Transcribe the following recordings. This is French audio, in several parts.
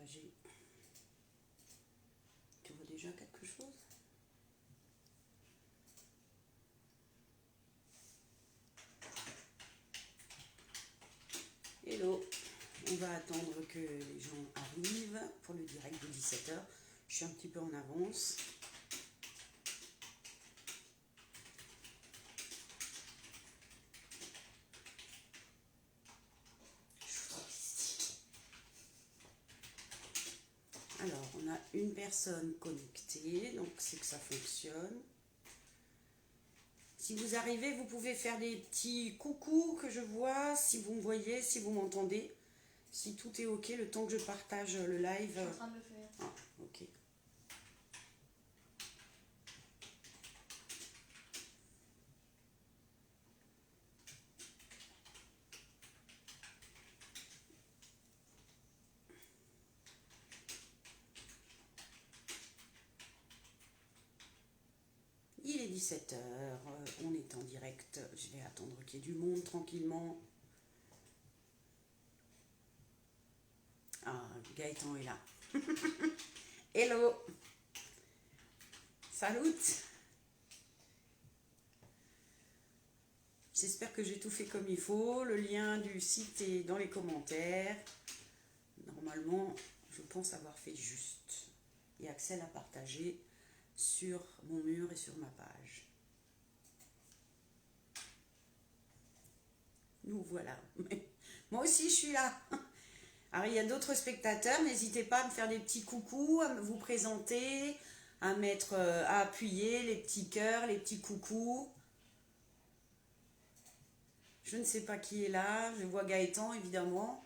partager. Tu vois déjà quelque chose? Hello, on va attendre que les gens arrivent pour le direct de 17 h. Je suis un petit peu en avance. Alors, on a une personne connectée, donc c'est que ça fonctionne. Si vous arrivez, vous pouvez faire des petits coucou que je vois, si vous me voyez, si vous m'entendez. Si tout est ok, le temps que je partage le live. Je suis en train de le faire. Ah, ok. Il est 17 h, on est en direct. Je vais attendre qu'il y ait du monde tranquillement. Ah, Gaëtan est là. Hello. Salut. J'espère que j'ai tout fait comme il faut. Le lien du site est dans les commentaires. Normalement, je pense avoir fait juste. Et Axel a partagé sur mon mur et sur ma page. Nous voilà. Moi aussi, je suis là. Alors, il y a d'autres spectateurs. N'hésitez pas à me faire des petits coucous, à vous présenter, à mettre, à appuyer les petits cœurs, les petits coucous. Je ne sais pas qui est là. Je vois Gaëtan, évidemment.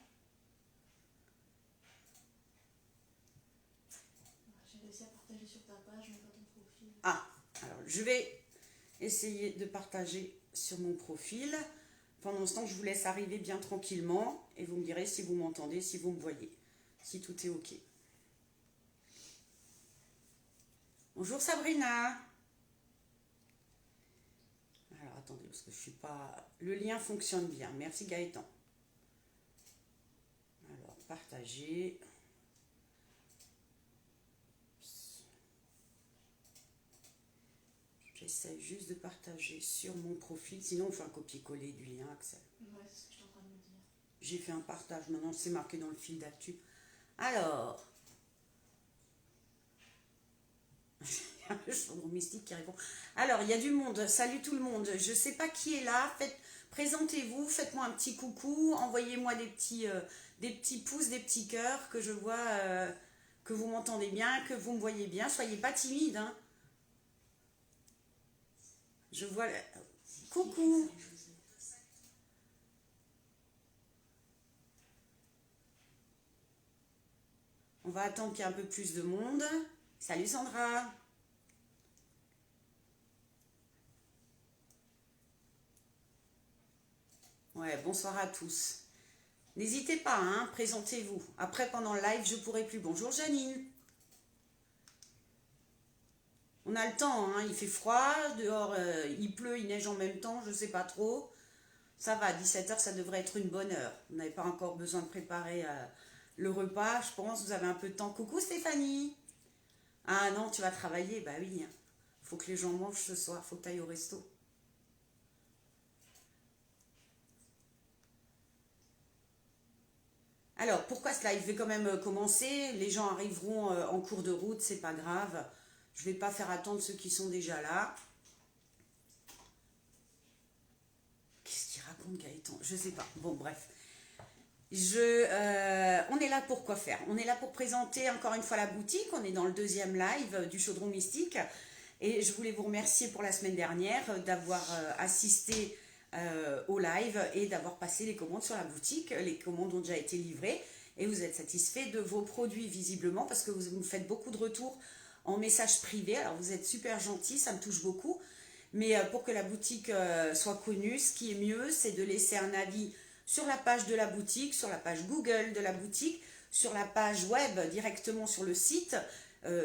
J'ai réussi à partager sur ta page, mais pas ton profil. Ah, alors je vais essayer de partager sur mon profil. Pendant ce temps, je vous laisse arriver bien tranquillement et vous me direz si vous m'entendez, si vous me voyez, si tout est ok. Bonjour Sabrina. Alors attendez, parce que je suis pas... Le lien fonctionne bien. Merci Gaëtan. Alors, partager. J'essaie juste de partager sur mon profil. Sinon, on fait un copier-coller du lien, Axel. Ouais, c'est ce que je suis en train de me dire. J'ai fait un partage. Maintenant, c'est marqué dans le fil d'actu. Alors... Le chaudron mystique qui répond. Alors, il y a du monde. Salut tout le monde. Je ne sais pas qui est là. Présentez-vous. Faites-moi un petit coucou. Envoyez-moi des petits pouces, des petits cœurs, que je vois que vous m'entendez bien, que vous me voyez bien. Soyez pas timide. Hein. Je vois... Coucou. On va attendre qu'il y ait un peu plus de monde. Salut Sandra. Ouais, bonsoir à tous. N'hésitez pas, hein, présentez-vous. Après, pendant le live, je pourrai plus. Bonjour Janine. On a le temps, hein, il fait froid, dehors il pleut, il neige en même temps, je sais pas trop. Ça va, 17 h, ça devrait être une bonne heure. Vous n'avez pas encore besoin de préparer le repas, je pense, vous avez un peu de temps. Coucou Stéphanie. Ah non, tu vas travailler, bah oui. Il faut que les gens mangent ce soir, faut que tu ailles au resto. Alors, pourquoi ce live? Je vais quand même commencer. Les gens arriveront en cours de route, c'est pas grave. Je vais pas faire attendre ceux qui sont déjà là. Qu'est-ce qu'il raconte Gaëtan? Je sais pas. Bon, bref. On est là pour quoi faire? On est là pour présenter encore une fois la boutique. On est dans le deuxième live du Chaudron Mystique. Et je voulais vous remercier pour la semaine dernière d'avoir assisté au live et d'avoir passé les commandes sur la boutique. Les commandes ont déjà été livrées et vous êtes satisfait de vos produits visiblement parce que vous me faites beaucoup de retours en message privé. Alors vous êtes super gentils, ça me touche beaucoup. Mais pour que la boutique soit connue, ce qui est mieux, c'est de laisser un avis sur la page de la boutique, sur la page Google de la boutique, sur la page web directement sur le site,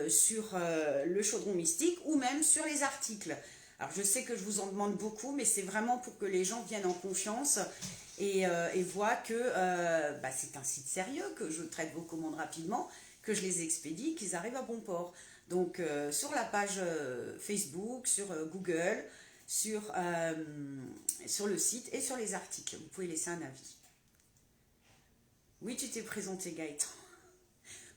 sur le Chaudron Mystique ou même sur les articles. Alors je sais que je vous en demande beaucoup, mais c'est vraiment pour que les gens viennent en confiance et voient que c'est un site sérieux, que je traite vos commandes rapidement que je les expédie, qu'ils arrivent à bon port. Donc sur la page Facebook, sur Google, sur le site et sur les articles. Vous pouvez laisser un avis. Oui, tu t'es présenté, Gaëtan.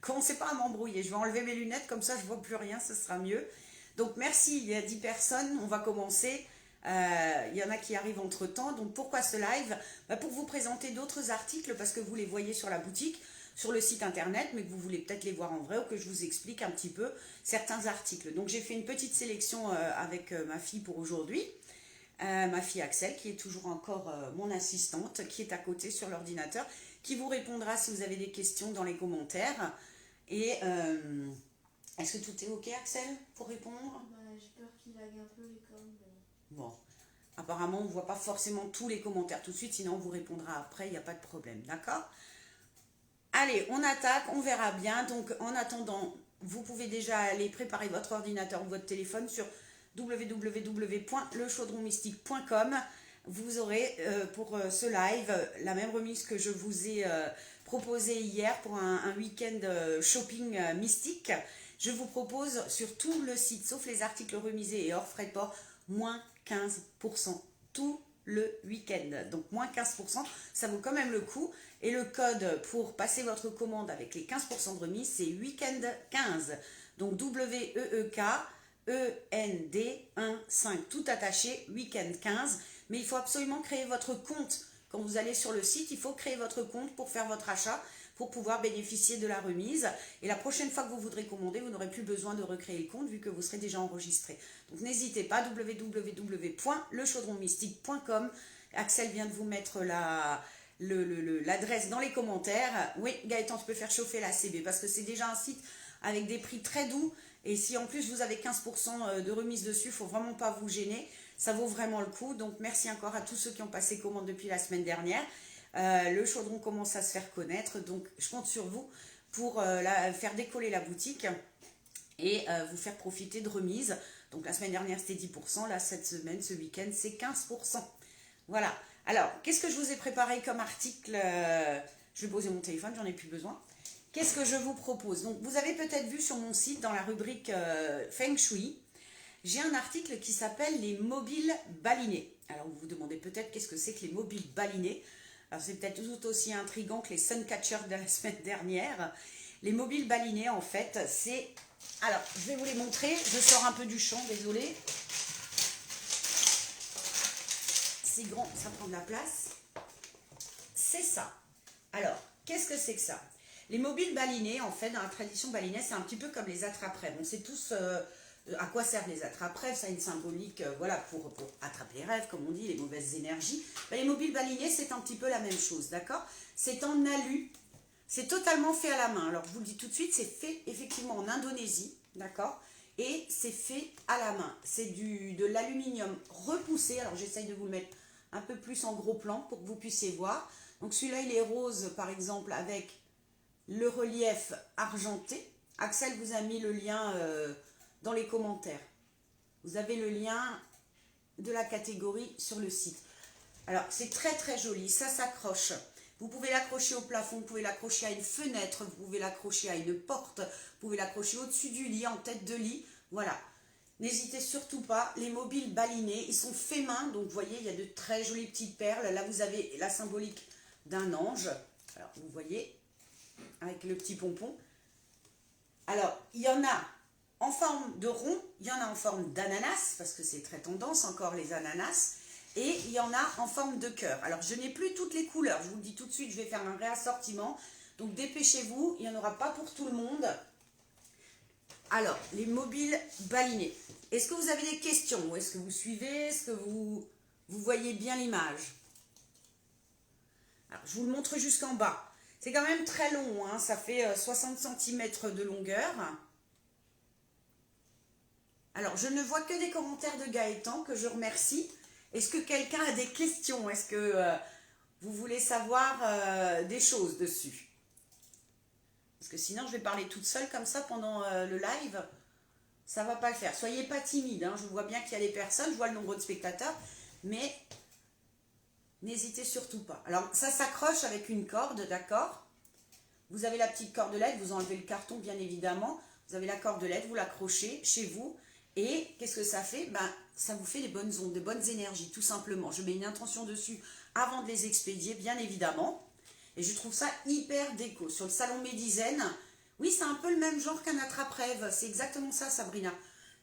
Commencez pas à m'embrouiller. Je vais enlever mes lunettes, comme ça je vois plus rien, ce sera mieux. Donc merci, il y a 10 personnes, on va commencer. Il y en a qui arrivent entre temps. Donc pourquoi ce live? Pour vous présenter d'autres articles, parce que vous les voyez sur la boutique, sur le site internet, mais que vous voulez peut-être les voir en vrai, ou que je vous explique un petit peu certains articles. Donc j'ai fait une petite sélection avec ma fille pour aujourd'hui. Ma fille Axel, qui est toujours encore mon assistante, qui est à côté sur l'ordinateur, qui vous répondra si vous avez des questions dans les commentaires. Et est-ce que tout est ok, Axel, pour répondre? J'ai peur qu'il lag un peu les coms. Bon, apparemment on ne voit pas forcément tous les commentaires tout de suite, sinon on vous répondra après, il n'y a pas de problème, d'accord? Allez, on attaque, on verra bien. Donc en attendant, vous pouvez déjà aller préparer votre ordinateur ou votre téléphone sur www.lechaudronmystique.com. Vous aurez pour ce live la même remise que je vous ai proposée hier pour un week-end shopping mystique. Je vous propose sur tout le site, sauf les articles remisés et hors frais de port, moins 15%. Tout le week-end. Donc moins 15%, ça vaut quand même le coup. Et le code pour passer votre commande avec les 15% de remise, c'est week-end 15. Donc WEEK-END15, tout attaché, week-end 15. Mais il faut absolument créer votre compte. Quand vous allez sur le site, il faut créer votre compte pour faire votre achat, pour pouvoir bénéficier de la remise. Et la prochaine fois que vous voudrez commander, vous n'aurez plus besoin de recréer le compte vu que vous serez déjà enregistré. Donc n'hésitez pas, www.lechaudronmystique.com. Axel vient de vous mettre l'adresse dans les commentaires. Oui, Gaëtan, tu peux faire chauffer la CB parce que c'est déjà un site avec des prix très doux. Et si en plus vous avez 15% de remise dessus, il ne faut vraiment pas vous gêner. Ça vaut vraiment le coup. Donc merci encore à tous ceux qui ont passé commande depuis la semaine dernière. Le chaudron commence à se faire connaître. Donc je compte sur vous pour faire décoller la boutique et vous faire profiter de remises. Donc la semaine dernière c'était 10%. Là cette semaine, ce week-end, c'est 15%. Voilà. Alors, qu'est-ce que je vous ai préparé comme article? Je vais poser mon téléphone, j'en ai plus besoin. Qu'est-ce que je vous propose? Donc, vous avez peut-être vu sur mon site, dans la rubrique Feng Shui, j'ai un article qui s'appelle les mobiles balinés. Alors, vous vous demandez peut-être qu'est-ce que c'est que les mobiles balinés. Alors, c'est peut-être tout aussi intriguant que les Suncatchers de la semaine dernière. Les mobiles balinés, en fait, c'est... Alors, je vais vous les montrer. Je sors un peu du champ, désolé. C'est grand, ça prend de la place. C'est ça. Alors, qu'est-ce que c'est que ça? Les mobiles balinés, en fait, dans la tradition balinaise, c'est un petit peu comme les attrape-rêves. On sait tous à quoi servent les attrape-rêves. Ça a une symbolique, voilà, pour attraper les rêves, comme on dit, les mauvaises énergies. Les mobiles balinés, c'est un petit peu la même chose, d'accord? C'est en alu. C'est totalement fait à la main. Alors, je vous le dis tout de suite, c'est fait effectivement en Indonésie, d'accord? Et c'est fait à la main. C'est de l'aluminium repoussé. Alors, j'essaye de vous le mettre un peu plus en gros plan pour que vous puissiez voir. Donc celui-là, il est rose, par exemple, avec le relief argenté. Axel vous a mis le lien dans les commentaires. Vous avez le lien de la catégorie sur le site. Alors, c'est très très joli, ça s'accroche. Vous pouvez l'accrocher au plafond, vous pouvez l'accrocher à une fenêtre, vous pouvez l'accrocher à une porte, vous pouvez l'accrocher au-dessus du lit, en tête de lit. Voilà. N'hésitez surtout pas, les mobiles balinés, ils sont faits main, donc vous voyez, il y a de très jolies petites perles. Là, vous avez la symbolique d'un ange. Alors, vous voyez, avec le petit pompon. Alors, il y en a en forme de rond, il y en a en forme d'ananas, parce que c'est très tendance encore les ananas, et il y en a en forme de cœur. Alors, je n'ai plus toutes les couleurs, je vous le dis tout de suite, je vais faire un réassortiment. Donc, dépêchez-vous, il n'y en aura pas pour tout le monde. Alors, les mobiles balinés. Est-ce que vous avez des questions? Ou est-ce que vous suivez? Est-ce que vous voyez bien l'image? Alors, je vous le montre jusqu'en bas. C'est quand même très long, hein, ça fait 60 cm de longueur. Alors, je ne vois que des commentaires de Gaëtan, que je remercie. Est-ce que quelqu'un a des questions? Est-ce que vous voulez savoir des choses dessus? Parce que sinon, je vais parler toute seule comme ça pendant le live. Ça ne va pas le faire. Soyez pas timide, hein. Je vois bien qu'il y a des personnes, je vois le nombre de spectateurs, mais n'hésitez surtout pas. Alors, ça s'accroche avec une corde, d'accord? Vous avez la petite cordelette, vous enlevez le carton bien évidemment. Vous avez la cordelette, vous l'accrochez chez vous. Et qu'est-ce que ça fait? Ben, ça vous fait des bonnes ondes, des bonnes énergies, tout simplement. Je mets une intention dessus avant de les expédier, bien évidemment. Et je trouve ça hyper déco. Sur le salon Médizen, oui, c'est un peu le même genre qu'un attrape-rêve. C'est exactement ça, Sabrina.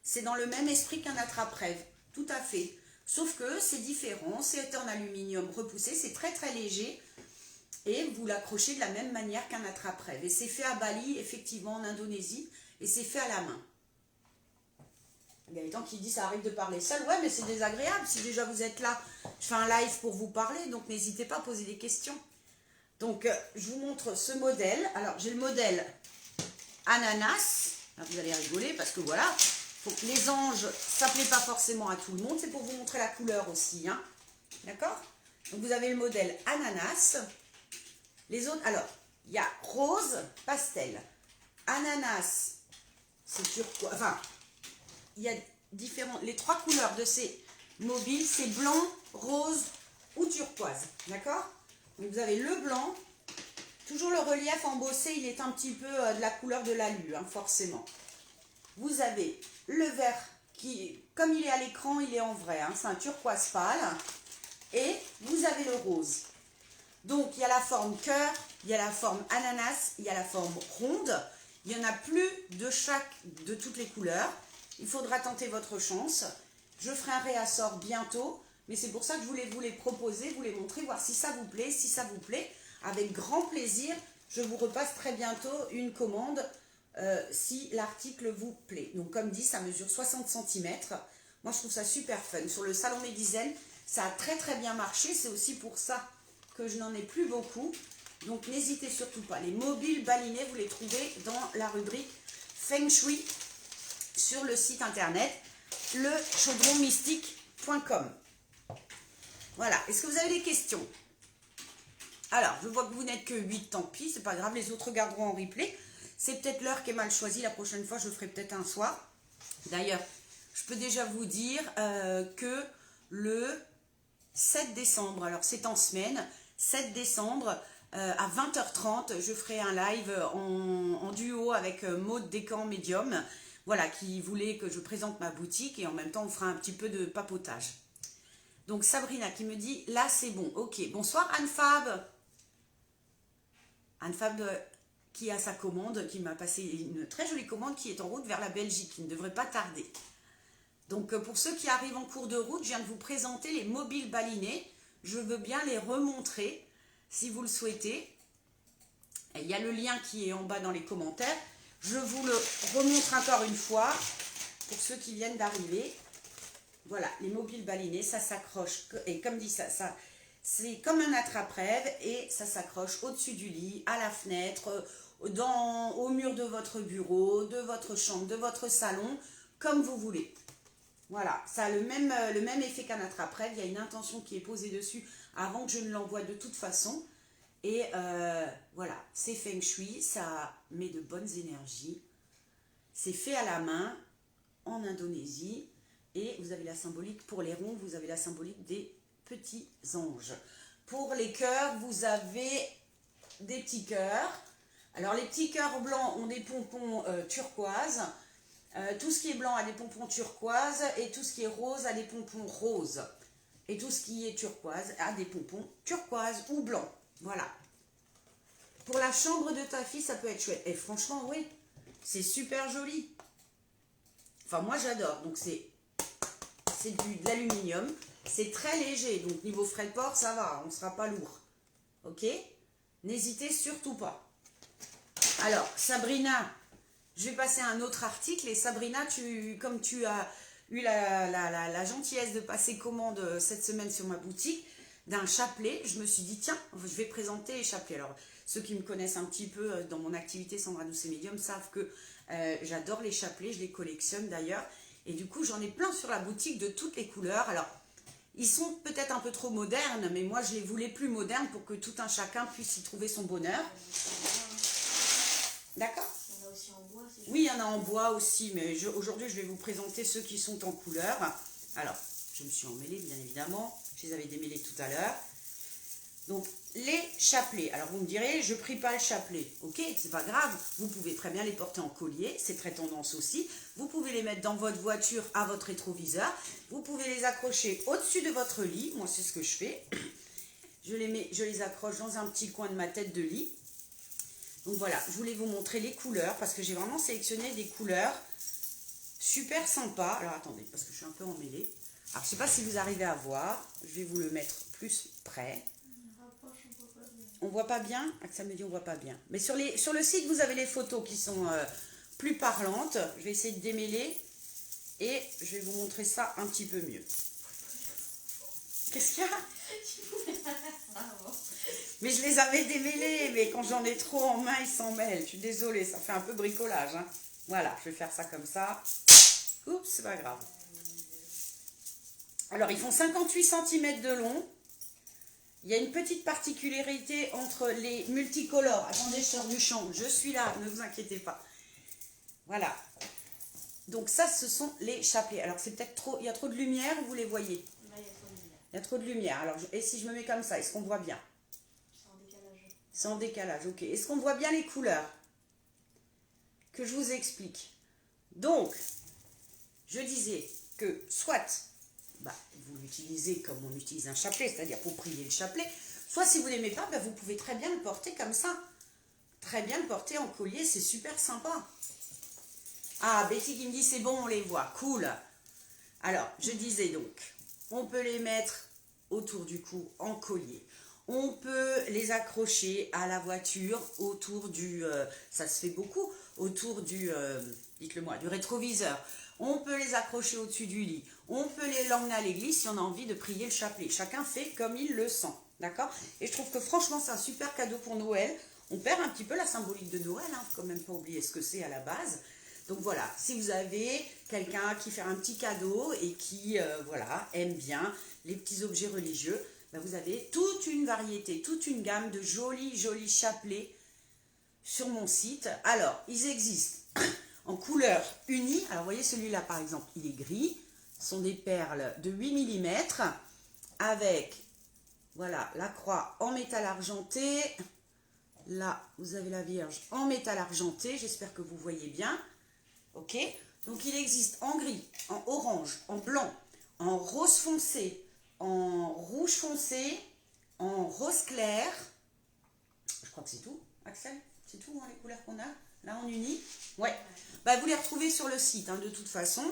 C'est dans le même esprit qu'un attrape-rêve. Tout à fait. Sauf que c'est différent. C'est en aluminium repoussé. C'est très, très léger. Et vous l'accrochez de la même manière qu'un attrape-rêve. Et c'est fait à Bali, effectivement, en Indonésie. Et c'est fait à la main. Gaëtan qui dit ça arrive de parler seul. Ouais, mais c'est désagréable. Si déjà vous êtes là, je fais un live pour vous parler. Donc n'hésitez pas à poser des questions. Donc je vous montre ce modèle. Alors j'ai le modèle ananas. Là, vous allez rigoler parce que voilà. Faut que les anges, ça ne plaît pas forcément à tout le monde. C'est pour vous montrer la couleur aussi. Hein. D'accord? Donc vous avez le modèle ananas. Les autres, alors, il y a rose, pastel. Ananas, c'est turquoise. Enfin, il y a différents. Les trois couleurs de ces mobiles, c'est blanc, rose ou turquoise. D'accord? Donc vous avez le blanc. Toujours le relief embossé, il est un petit peu de la couleur de l'alu, hein, forcément. Vous avez le vert qui, comme il est à l'écran, il est en vrai. Hein, c'est un turquoise pâle. Et vous avez le rose. Donc, il y a la forme cœur, il y a la forme ananas, il y a la forme ronde. Il n'y en a plus de toutes les couleurs. Il faudra tenter votre chance. Je ferai un réassort bientôt. Mais c'est pour ça que je voulais vous les proposer, vous les montrer, voir si ça vous plaît. Si ça vous plaît, avec grand plaisir, je vous repasse très bientôt une commande si l'article vous plaît. Donc, comme dit, ça mesure 60 cm. Moi, je trouve ça super fun. Sur le salon Médizen, ça a très très bien marché. C'est aussi pour ça que je n'en ai plus beaucoup. Donc n'hésitez surtout pas. Les mobiles balinés, vous les trouvez dans la rubrique Feng Shui sur le site internet lechaudronmystique.com. Voilà. Est-ce que vous avez des questions? Alors, je vois que vous n'êtes que 8, tant pis, c'est pas grave, les autres regarderont en replay. C'est peut-être l'heure qui est mal choisie. La prochaine fois, je ferai peut-être un soir. D'ailleurs, je peux déjà vous dire que le 7 décembre, alors c'est en semaine, 7 décembre, à 20h30, je ferai un live en duo avec Maud Descamps Medium, voilà, qui voulait que je présente ma boutique et en même temps on fera un petit peu de papotage. Donc Sabrina qui me dit, là c'est bon, ok. Bonsoir Anne-Fab. Anne-Fab qui a sa commande, qui m'a passé une très jolie commande qui est en route vers la Belgique, qui ne devrait pas tarder. Donc pour ceux qui arrivent en cours de route, je viens de vous présenter les mobiles balinés. Je veux bien les remontrer si vous le souhaitez. Et il y a le lien qui est en bas dans les commentaires. Je vous le remontre encore une fois pour ceux qui viennent d'arriver. Voilà, les mobiles balinés, ça s'accroche. Et comme dit ça c'est comme un attrape-rêve et ça s'accroche au-dessus du lit, à la fenêtre, au mur de votre bureau, de votre chambre, de votre salon, comme vous voulez. Voilà, ça a le même effet qu'un attrape-rêve. Il y a une intention qui est posée dessus avant que je ne l'envoie de toute façon. Et voilà, c'est Feng Shui, ça met de bonnes énergies. C'est fait à la main en Indonésie. Et vous avez la symbolique pour les ronds, vous avez la symbolique des petits anges. Pour les cœurs, vous avez des petits cœurs. Alors les petits cœurs blancs ont des pompons turquoise. Tout ce qui est blanc a des pompons turquoise et tout ce qui est rose a des pompons roses. Et tout ce qui est turquoise a des pompons turquoise ou blanc. Voilà. Pour la chambre de ta fille, ça peut être chouette. Et franchement, oui, c'est super joli. Enfin, moi, j'adore. Donc, c'est de l'aluminium. C'est très léger. Donc, niveau frais de port, ça va. On ne sera pas lourd. Ok? N'hésitez surtout pas. Alors, Sabrina, je vais passer à un autre article. Et Sabrina, comme tu as eu la gentillesse de passer commande cette semaine sur ma boutique d'un chapelet, je me suis dit, tiens, je vais présenter les chapelets. Alors, ceux qui me connaissent un petit peu dans mon activité Sandra Doucet Médium savent que j'adore les chapelets, je les collectionne d'ailleurs. Et du coup, j'en ai plein sur la boutique de toutes les couleurs. Alors, ils sont peut-être un peu trop modernes, mais moi, je les voulais plus modernes pour que tout un chacun puisse y trouver son bonheur. D'accord? Il y en a aussi en bois. Oui, il y en a en bois aussi, mais aujourd'hui, je vais vous présenter ceux qui sont en couleur. Alors, je me suis emmêlée, bien évidemment. Je les avais démêlés tout à l'heure. Donc, les chapelets. Alors, vous me direz, je ne prie pas le chapelet. Ok, c'est pas grave. Vous pouvez très bien les porter en collier. C'est très tendance aussi. Vous pouvez les mettre dans votre voiture à votre rétroviseur. Vous pouvez les accrocher au-dessus de votre lit. Moi, c'est ce que je fais. Je les accroche dans un petit coin de ma tête de lit. Donc, voilà. Je voulais vous montrer les couleurs parce que j'ai vraiment sélectionné des couleurs super sympas. Alors, attendez, parce que je suis un peu emmêlée. Alors, je ne sais pas si vous arrivez à voir. Je vais vous le mettre plus près. On voit pas bien. Axel me dit on voit pas bien. Mais sur le site, vous avez les photos qui sont plus parlantes. Je vais essayer de démêler et je vais vous montrer ça un petit peu mieux. Qu'est-ce qu'il y a? Mais je les avais démêlés, mais quand j'en ai trop en main, ils s'en mêlent. Je suis désolée, ça fait un peu bricolage. Hein. Voilà, je vais faire ça comme ça. Oups, c'est pas grave. Alors, ils font 58 cm de long. Il y a une petite particularité entre les multicolores. Attendez, je sors du champ. Je suis là, ne vous inquiétez pas. Voilà. Donc ça, ce sont les chapelets. Alors, c'est peut-être trop... Il y a trop de lumière, vous les voyez? Là, il y a trop de lumière. Il y a trop de lumière. Alors, et si je me mets comme ça, est-ce qu'on voit bien? C'est en décalage. C'est en décalage, ok. Est-ce qu'on voit bien les couleurs? Que je vous explique. Donc, je disais que soit... vous l'utilisez comme on utilise un chapelet, c'est-à-dire pour prier le chapelet. Soit si vous n'aimez pas, vous pouvez très bien le porter comme ça. Très bien le porter en collier, c'est super sympa. Ah, Betty qui me dit c'est bon, on les voit, cool. Alors, je disais donc, on peut les mettre autour du cou en collier. On peut les accrocher à la voiture autour du, ça se fait beaucoup, autour du, dites-le moi, du rétroviseur. On peut les accrocher au-dessus du lit. On peut les l'emmener à l'église si on a envie de prier le chapelet. Chacun fait comme il le sent. D'accord? Et je trouve que franchement, c'est un super cadeau pour Noël. On perd un petit peu la symbolique de Noël. Hein, faut quand même pas oublier ce que c'est à la base. Donc voilà, si vous avez quelqu'un qui fait un petit cadeau et qui voilà, aime bien les petits objets religieux, vous avez toute une variété, toute une gamme de jolis chapelets sur mon site. Alors, ils existent en couleur unie. Alors, vous voyez celui-là, par exemple, il est gris. Ce sont des perles de 8 mm avec, voilà, la croix en métal argenté. Là, vous avez la Vierge en métal argenté. J'espère que vous voyez bien. Ok? Donc, il existe en gris, en orange, en blanc, en rose foncé, en rouge foncé, en rose clair. Je crois que c'est tout, Axel. C'est tout, hein, les couleurs qu'on a là en uni. Ouais. Vous les retrouvez sur le site, hein, de toute façon.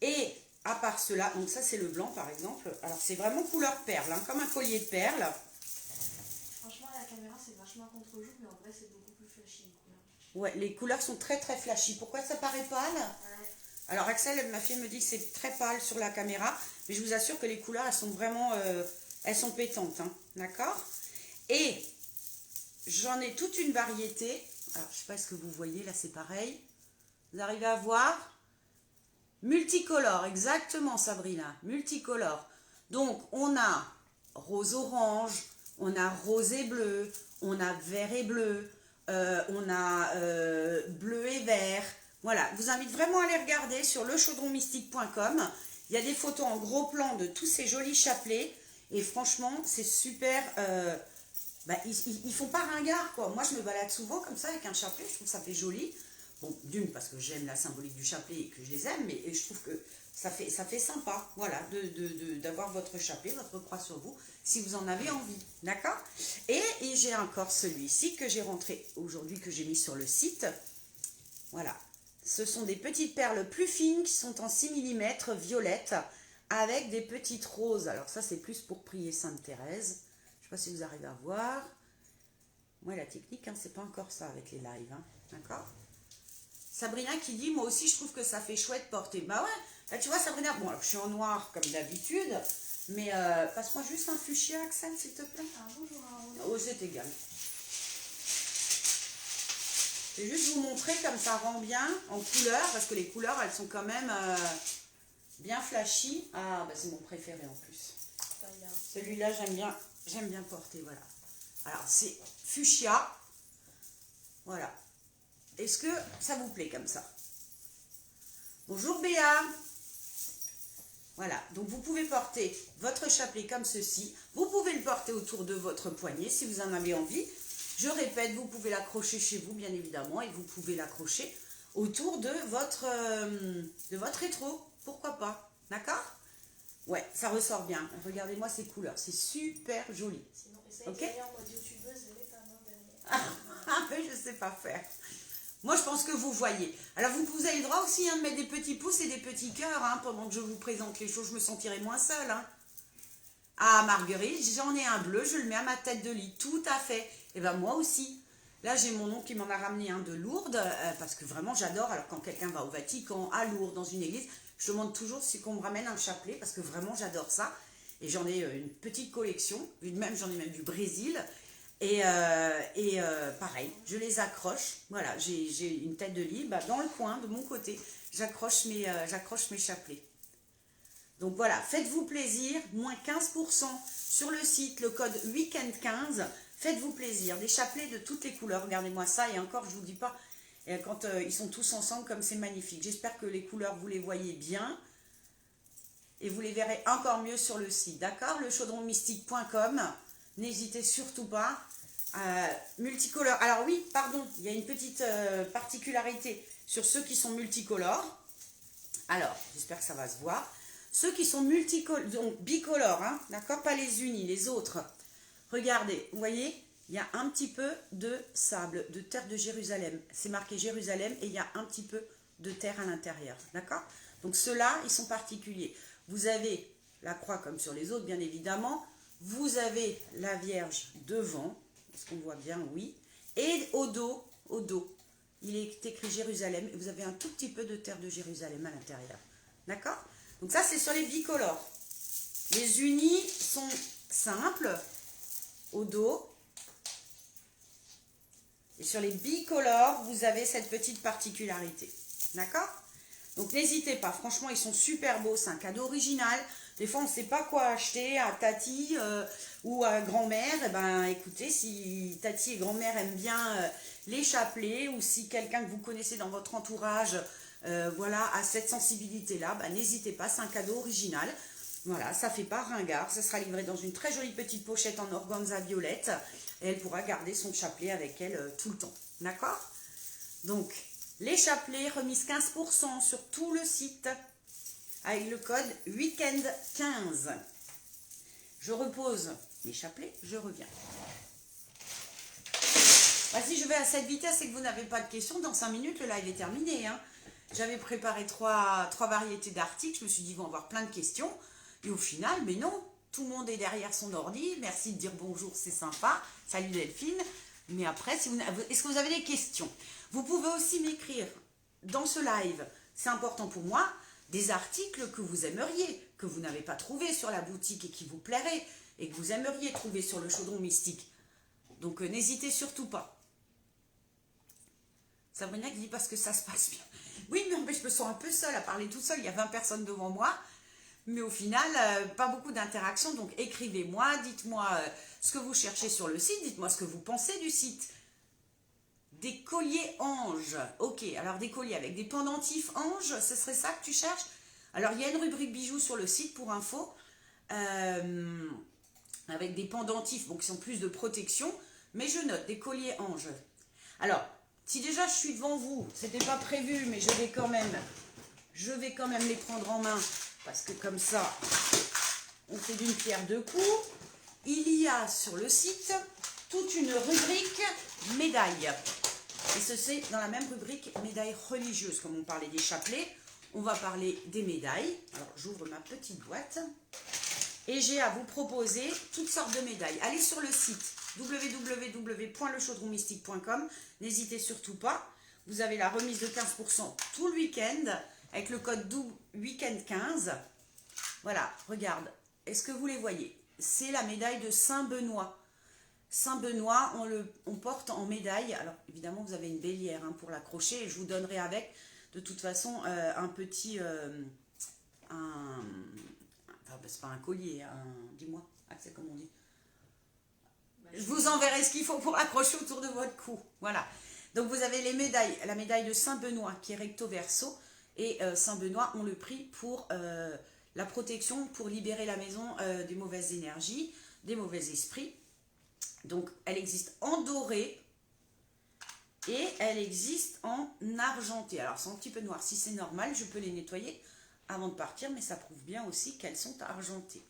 Et à part cela, donc ça c'est le blanc par exemple. Alors c'est vraiment couleur perle, hein, comme un collier de perles. Franchement, à la caméra, c'est vachement à contre-jour, mais en vrai, c'est beaucoup plus flashy les couleurs. Ouais, les couleurs sont très flashy. Pourquoi ça paraît pâle? Ouais. Alors Axel, ma fille me dit que c'est très pâle sur la caméra, mais je vous assure que les couleurs, elles sont vraiment, elles sont pétantes, hein, d'accord? Et j'en ai toute une variété. Alors, je ne sais pas ce que vous voyez, là c'est pareil. Vous arrivez à voir? Multicolore, exactement Sabrina, multicolore. Donc, on a rose-orange, on a rose et bleu, on a vert et bleu, on a bleu et vert. Voilà, je vous invite vraiment à aller regarder sur lechaudronmystique.com. Il y a des photos en gros plan de tous ces jolis chapelets. Et franchement, c'est super... ils font pas ringard, quoi. Moi, je me balade souvent comme ça avec un chapelet. Je trouve que ça fait joli. Bon, d'une, parce que j'aime la symbolique du chapelet et que je les aime. Mais je trouve que ça fait sympa, voilà, d'avoir votre chapelet, votre croix sur vous, si vous en avez envie. D'accord? Et j'ai encore celui-ci que j'ai rentré aujourd'hui, que j'ai mis sur le site. Voilà. Ce sont des petites perles plus fines qui sont en 6 mm violettes avec des petites roses. Alors ça, c'est plus pour prier Sainte Thérèse. Je ne sais pas si vous arrivez à voir. Moi, la technique, hein, c'est pas encore ça avec les lives. Hein. D'accord? Sabrina qui dit, moi aussi, je trouve que ça fait chouette porter. Bah ouais, là, tu vois, Sabrina, bon, alors je suis en noir comme d'habitude, mais passe-moi juste un fuchsia, Axel, s'il te plaît. Un rouge ou un rose? Oh, c'est égal. Je vais juste vous montrer comme ça rend bien en couleur, parce que les couleurs, elles sont quand même bien flashy. Ah, bah c'est mon préféré en plus. Celui-là, j'aime bien porter, voilà. Alors, c'est fuchsia. Voilà. Est-ce que ça vous plaît comme ça? Bonjour Béa. Voilà, donc vous pouvez porter votre chapelet comme ceci. Vous pouvez le porter autour de votre poignet si vous en avez envie. Je répète, vous pouvez l'accrocher chez vous, bien évidemment, et vous pouvez l'accrocher autour de votre rétro. Pourquoi pas? D'accord? Ouais, ça ressort bien. Regardez-moi ces couleurs, c'est super joli. Sinon, essaye Ok. de venir en mode youtubeuse et mets ta main derrière. Ah, mais je sais pas faire. Moi, je pense que vous voyez. Alors, vous avez le droit aussi de mettre des petits pouces et des petits cœurs pendant que je vous présente les choses. Je me sentirai moins seule. Ah, Marguerite, j'en ai un bleu, je le mets à ma tête de lit. Tout à fait. Et bien, moi aussi. Là, j'ai mon oncle qui m'en a ramené un de Lourdes, parce que vraiment, j'adore. Alors, quand quelqu'un va au Vatican, à Lourdes, dans une église, je demande toujours si qu'on me ramène un chapelet, parce que vraiment, j'adore ça. Et j'en ai une petite collection. Même, j'en ai même du Brésil. Et pareil, je les accroche. Voilà, j'ai une tête de lit dans le coin, de mon côté. J'accroche mes chapelets. Donc voilà, faites-vous plaisir. Moins 15% sur le site, le code weekend15. Faites-vous plaisir. Des chapelets de toutes les couleurs. Regardez-moi ça. Et encore, je vous dis pas, quand ils sont tous ensemble, comme c'est magnifique. J'espère que les couleurs, vous les voyez bien. Et vous les verrez encore mieux sur le site. D'accord? Lechaudronmystique.com. N'hésitez surtout pas. Multicolores. Alors oui, pardon, il y a une petite particularité sur ceux qui sont multicolores. Alors, j'espère que ça va se voir. Ceux qui sont multicolores, donc bicolores, d'accord? Pas les unis, les autres. Regardez, vous voyez, il y a un petit peu de sable, de terre de Jérusalem. C'est marqué Jérusalem et il y a un petit peu de terre à l'intérieur. D'accord? Donc ceux-là, ils sont particuliers. Vous avez la croix comme sur les autres, bien évidemment. Vous avez la Vierge devant. Est-ce qu'on voit bien? Oui. Et au dos, il est écrit Jérusalem. Et vous avez un tout petit peu de terre de Jérusalem à l'intérieur. D'accord? Donc ça, c'est sur les bicolores. Les unis sont simples, au dos. Et sur les bicolores, vous avez cette petite particularité. D'accord? Donc n'hésitez pas. Franchement, ils sont super beaux. C'est un cadeau original. Des fois, on ne sait pas quoi acheter à Tati ou à grand-mère. Eh ben, écoutez, si Tati et grand-mère aiment bien les chapelets ou si quelqu'un que vous connaissez dans votre entourage voilà, a cette sensibilité-là, ben, n'hésitez pas, c'est un cadeau original. Voilà, ça ne fait pas ringard. Ça sera livré dans une très jolie petite pochette en organza violette. Et elle pourra garder son chapelet avec elle tout le temps. D'accord? Donc, les chapelets, remise 15% sur tout le site. Avec le code weekend15. Je repose mes chapelets, je reviens. Si je vais à cette vitesse et que vous n'avez pas de questions, dans 5 minutes, le live est terminé. J'avais préparé trois variétés d'articles, je me suis dit, ils vont avoir plein de questions. Et au final, mais non, tout le monde est derrière son ordi. Merci de dire bonjour, c'est sympa. Salut Delphine. Mais après, est-ce que vous avez des questions? Vous pouvez aussi m'écrire dans ce live, c'est important pour moi, des articles que vous aimeriez, que vous n'avez pas trouvé sur la boutique et qui vous plairaient, et que vous aimeriez trouver sur le chaudron mystique. Donc n'hésitez surtout pas. Sabrina qui dit parce que ça se passe bien. Oui, mais je me sens un peu seule à parler toute seule, il y a 20 personnes devant moi, mais au final, pas beaucoup d'interaction, donc écrivez-moi, dites-moi ce que vous cherchez sur le site, dites-moi ce que vous pensez du site. Des colliers anges. Ok, alors des colliers avec des pendentifs anges, ce serait ça que tu cherches? Alors, il y a une rubrique bijoux sur le site pour info, avec des pendentifs, bon, qui sont plus de protection, mais je note des colliers anges. Alors, si déjà je suis devant vous, c'était pas prévu, mais je vais quand même les prendre en main, parce que comme ça, on fait d'une pierre deux coups. Il y a sur le site toute une rubrique médailles. Et c'est dans la même rubrique médailles religieuses, comme on parlait des chapelets, on va parler des médailles. Alors j'ouvre ma petite boîte et j'ai à vous proposer toutes sortes de médailles. Allez sur le site www.lechaudronmystique.com, n'hésitez surtout pas. Vous avez la remise de 15% tout le week-end avec le code weekend15. Voilà, regarde, est-ce que vous les voyez? C'est la médaille de Saint-Benoît. Saint-Benoît, on porte en médaille. Alors, évidemment, vous avez une bélière pour l'accrocher. Et je vous donnerai avec, de toute façon, un petit... enfin, c'est pas un collier, dis-moi, c'est comme on dit. Je vous enverrai ce qu'il faut pour accrocher autour de votre cou. Voilà. Donc, vous avez les médailles. La médaille de Saint-Benoît, qui est recto verso. Et Saint-Benoît, on le prie pour la protection pour libérer la maison des mauvaises énergies, des mauvais esprits. Donc, elle existe en doré et elle existe en argenté. Alors, c'est un petit peu noir. Si c'est normal, je peux les nettoyer avant de partir, mais ça prouve bien aussi qu'elles sont argentées.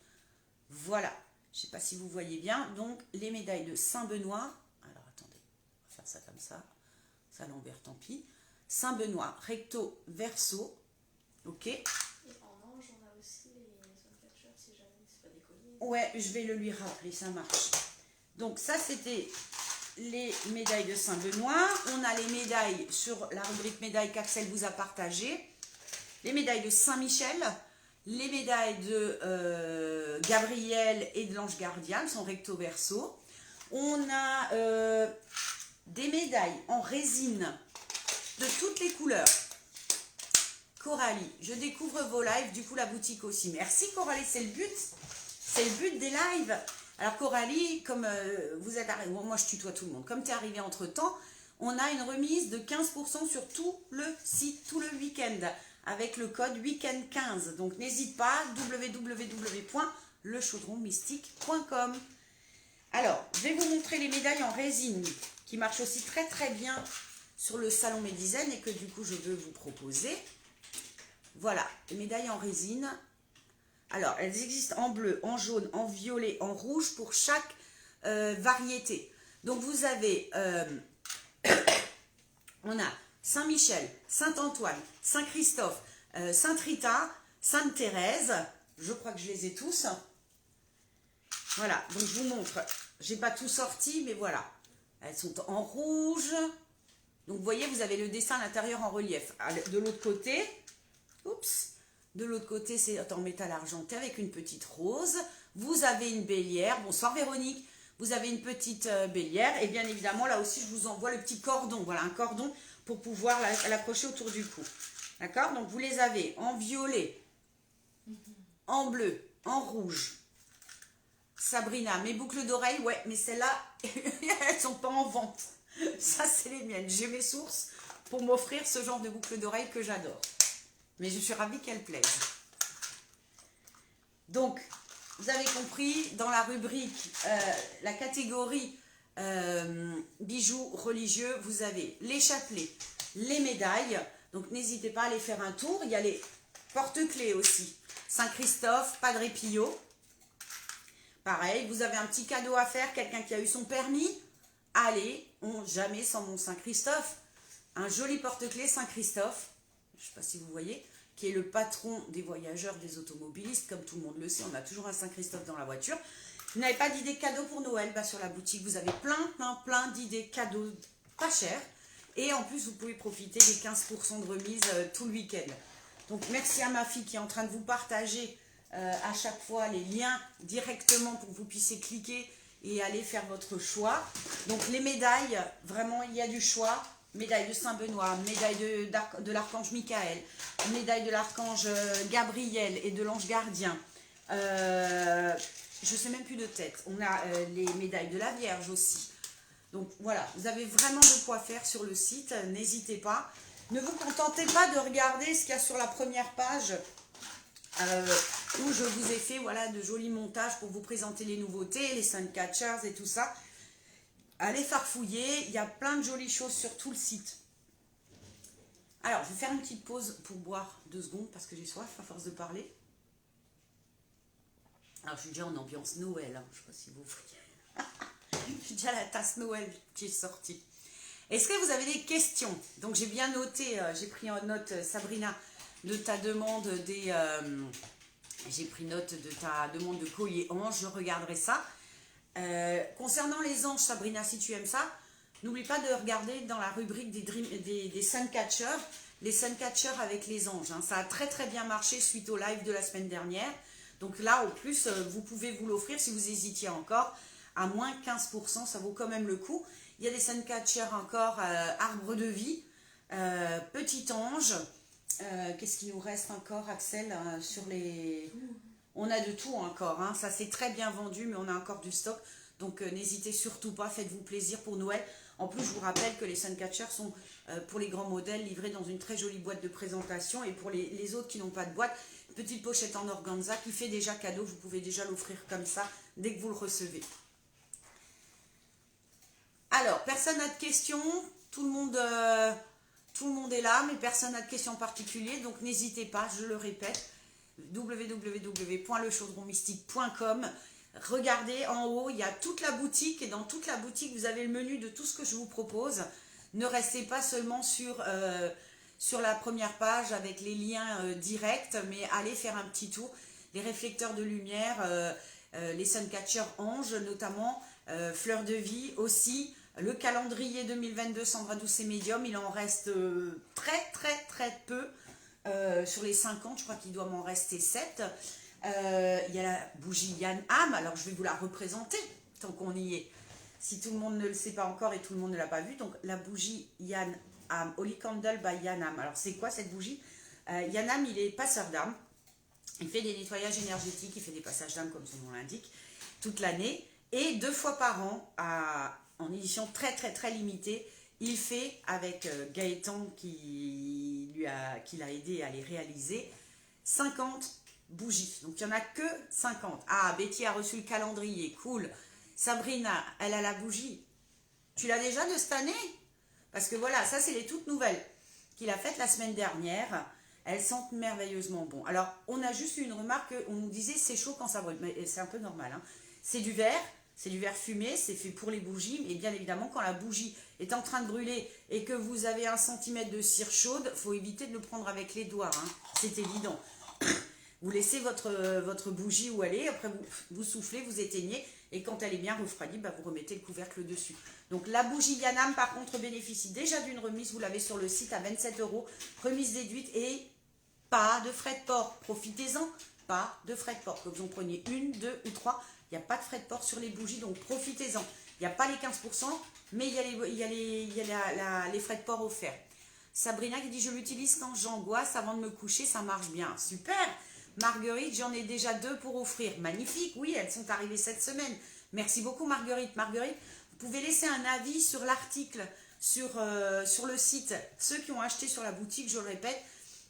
Voilà. Je ne sais pas si vous voyez bien. Donc, les médailles de Saint-Benoît. Alors, attendez. On va faire ça comme ça. Ça à l'envers, tant pis. Saint-Benoît, recto, verso. Ok. Et en ange, on a aussi les Suncatchers, si jamais c'est pas des colliers. Ouais, je vais le lui rappeler, ça marche. Donc, ça, c'était les médailles de Saint-Benoît. On a les médailles sur la rubrique médailles qu'Axel vous a partagées. Les médailles de Saint-Michel. Les médailles de Gabriel et de l'ange gardien, elles sont recto verso. On a des médailles en résine de toutes les couleurs. Coralie, je découvre vos lives, du coup la boutique aussi. Merci Coralie, c'est le but. C'est le but des lives. Alors Coralie, comme vous êtes arrivé, moi je tutoie tout le monde, comme tu es arrivé entre temps, on a une remise de 15% sur tout le site, tout le week-end, avec le code week-end15. Donc n'hésite pas, www.lechaudronmystique.com. Alors, je vais vous montrer les médailles en résine, qui marchent aussi très très bien sur le salon Médizen et que du coup je veux vous proposer. Voilà, les médailles en résine. Alors, elles existent en bleu, en jaune, en violet, en rouge pour chaque variété. Donc, vous avez, on a Saint-Michel, Saint-Antoine, Saint-Christophe, Sainte-Rita, Sainte-Thérèse. Je crois que je les ai tous. Voilà, donc je vous montre. Je n'ai pas tout sorti, mais voilà. Elles sont en rouge. Donc, vous voyez, vous avez le dessin à l'intérieur en relief. De l'autre côté, oups. De l'autre côté, c'est en métal argenté avec une petite rose. Vous avez une bélière. Bonsoir Véronique. Vous avez une petite bélière. Et bien évidemment, là aussi, je vous envoie le petit cordon. Voilà, un cordon pour pouvoir l'accrocher autour du cou. D'accord? Donc, vous les avez en violet, en bleu, en rouge. Sabrina, mes boucles d'oreilles, ouais, mais celles-là, elles ne sont pas en vente. Ça, c'est les miennes. J'ai mes sources pour m'offrir ce genre de boucles d'oreilles que j'adore. Mais je suis ravie qu'elle plaise. Donc, vous avez compris, dans la rubrique, la catégorie bijoux religieux, vous avez les chapelets, les médailles. Donc, n'hésitez pas à aller faire un tour. Il y a les porte-clés aussi. Saint-Christophe, Padre Pio. Pareil, vous avez un petit cadeau à faire. Quelqu'un qui a eu son permis. Allez, jamais sans mon Saint-Christophe. Un joli porte-clés Saint-Christophe. Je ne sais pas si vous voyez, qui est le patron des voyageurs, des automobilistes, comme tout le monde le sait, on a toujours un Saint-Christophe dans la voiture. Vous n'avez pas d'idées cadeaux pour Noël, sur la boutique, vous avez plein d'idées cadeaux pas chères. Et en plus, vous pouvez profiter des 15% de remise tout le week-end. Donc, merci à ma fille qui est en train de vous partager à chaque fois les liens directement pour que vous puissiez cliquer et aller faire votre choix. Donc, les médailles, vraiment, il y a du choix. Médaille de Saint-Benoît, médaille de l'archange Michael, médaille de l'archange Gabriel et de l'ange gardien. Je ne sais même plus de tête. On a les médailles de la Vierge aussi. Donc voilà, vous avez vraiment de quoi faire sur le site. N'hésitez pas. Ne vous contentez pas de regarder ce qu'il y a sur la première page où je vous ai fait de jolis montages pour vous présenter les nouveautés, les Suncatchers et tout ça. Allez farfouiller, il y a plein de jolies choses sur tout le site. Alors, je vais faire une petite pause pour boire 2 secondes parce que j'ai soif à force de parler. Alors, je suis déjà en ambiance Noël, hein. Je ne sais pas si vous voyez. J'ai déjà la tasse Noël qui est sortie. Est-ce que vous avez des questions? Donc, j'ai bien noté, j'ai pris en note, Sabrina, de ta demande j'ai pris note de ta demande de collier ange, je regarderai ça. Concernant les anges, Sabrina, si tu aimes ça, n'oublie pas de regarder dans la rubrique des Suncatchers, les Suncatchers avec les anges. Hein. Ça a très très bien marché suite au live de la semaine dernière. Donc là, au plus, vous pouvez vous l'offrir si vous hésitiez encore. À moins 15%, ça vaut quand même le coup. Il y a des Suncatchers encore, arbre de vie, petit ange. Qu'est-ce qu'il nous reste encore, Axel, sur les... On a de tout encore, hein. Ça c'est très bien vendu, mais on a encore du stock. Donc n'hésitez surtout pas, faites-vous plaisir pour Noël. En plus, je vous rappelle que les Suncatchers sont pour les grands modèles livrés dans une très jolie boîte de présentation. Et pour les autres qui n'ont pas de boîte, petite pochette en organza qui fait déjà cadeau. Vous pouvez déjà l'offrir comme ça dès que vous le recevez. Alors, personne n'a de questions. Tout le monde est là, mais personne n'a de questions en particulier. Donc, n'hésitez pas, je le répète, www.lechaudronmystique.com. Regardez en haut, il y a toute la boutique. Et dans toute la boutique, vous avez le menu de tout ce que je vous propose. Ne restez pas seulement sur la première page avec les liens directs, mais allez faire un petit tour. Les réflecteurs de lumière, les Suncatcher Ange notamment, Fleur de Vie aussi, le calendrier 2022 Sandra Doucet Médium, il en reste très peu. Sur les 50, je crois qu'il doit m'en rester 7. Il y a la bougie Yann Am, alors je vais vous la représenter tant qu'on y est. Si tout le monde ne le sait pas encore et tout le monde ne l'a pas vu, donc la bougie Yann Am, Holy Candle by Yann Am. Alors c'est quoi cette bougie? Yann Am, il est passeur d'âme. Il fait des nettoyages énergétiques, il fait des passages d'âme comme son nom l'indique, toute l'année. Et 2 fois par an, en édition très limitée, il fait avec Gaëtan qui l'a aidé à les réaliser, 50 bougies. Donc il n'y en a que 50. Ah, Betty a reçu le calendrier, cool. Sabrina, elle a la bougie. Tu l'as déjà de cette année? Parce que voilà, ça c'est les toutes nouvelles qu'il a faites la semaine dernière. Elles sentent merveilleusement bon. Alors, on a juste eu une remarque, on nous disait c'est chaud quand ça brûle. Mais c'est un peu normal. Hein. C'est du verre fumé, c'est fait pour les bougies. Et bien évidemment, quand la bougie est en train de brûler et que vous avez 1 centimètre de cire chaude, il faut éviter de le prendre avec les doigts. Hein. C'est évident. Vous laissez votre bougie où elle est, après vous soufflez, vous éteignez, et quand elle est bien refroidie, bah, vous remettez le couvercle dessus. Donc la bougie Yann Am, par contre, bénéficie déjà d'une remise, vous l'avez sur le site à 27 €, remise déduite et pas de frais de port. Profitez-en, pas de frais de port. Que vous en preniez 1, 2 ou 3, il n'y a pas de frais de port sur les bougies, donc profitez-en. Il n'y a pas les 15%, mais il y a les frais de port offerts. Sabrina qui dit, je l'utilise quand j'angoisse avant de me coucher, ça marche bien. Super. Marguerite, j'en ai déjà 2 pour offrir. Magnifique, oui, elles sont arrivées cette semaine. Merci beaucoup Marguerite. Marguerite, vous pouvez laisser un avis sur l'article, sur le site. Ceux qui ont acheté sur la boutique, je le répète,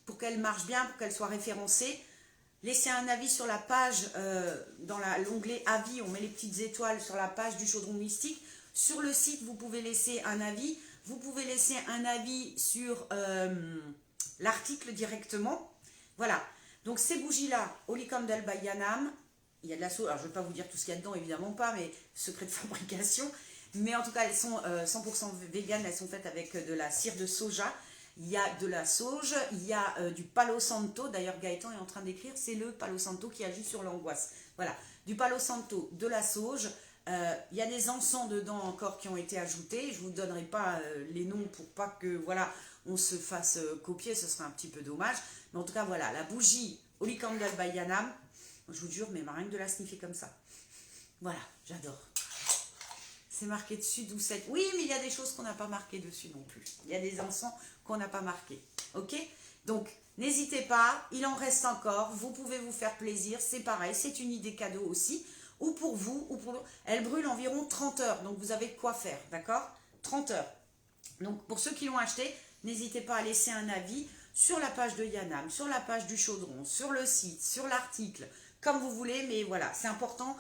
pour qu'elle marche bien, pour qu'elle soit référencée. Laissez un avis sur la page, dans l'onglet avis, on met les petites étoiles sur la page du Chaudron Mystique. Sur le site, vous pouvez laisser un avis. Vous pouvez laisser un avis sur l'article directement. Voilà. Donc ces bougies-là, Holy Candle by Yann Am, il y a de la sauge, alors je ne vais pas vous dire tout ce qu'il y a dedans, évidemment pas, mais secret de fabrication. Mais en tout cas, elles sont 100% véganes, elles sont faites avec de la cire de soja. Il y a de la sauge, il y a du Palo Santo, d'ailleurs Gaëtan est en train d'écrire, c'est le Palo Santo qui agit sur l'angoisse. Voilà, du Palo Santo, de la sauge, il y a des encens dedans encore qui ont été ajoutés, je ne vous donnerai pas les noms pour pas que, voilà, on se fasse copier, ce serait un petit peu dommage. Mais en tout cas, voilà, la bougie Holy Candle by Yann Am, je vous jure, mais rien que de la sniffer comme ça. Voilà, j'adore. C'est marqué dessus, Doucette. Oui, mais il y a des choses qu'on n'a pas marqué dessus non plus. Il y a des encens qu'on n'a pas marqué. Ok? Donc, n'hésitez pas, il en reste encore. Vous pouvez vous faire plaisir, c'est pareil. C'est une idée cadeau aussi. Ou pour vous, ou pour... Elle brûle environ 30 heures, donc vous avez de quoi faire, d'accord? 30 heures. Donc, pour ceux qui l'ont acheté, n'hésitez pas à laisser un avis sur la page de Yann Am, sur la page du Chaudron, sur le site, sur l'article, comme vous voulez, mais voilà, c'est important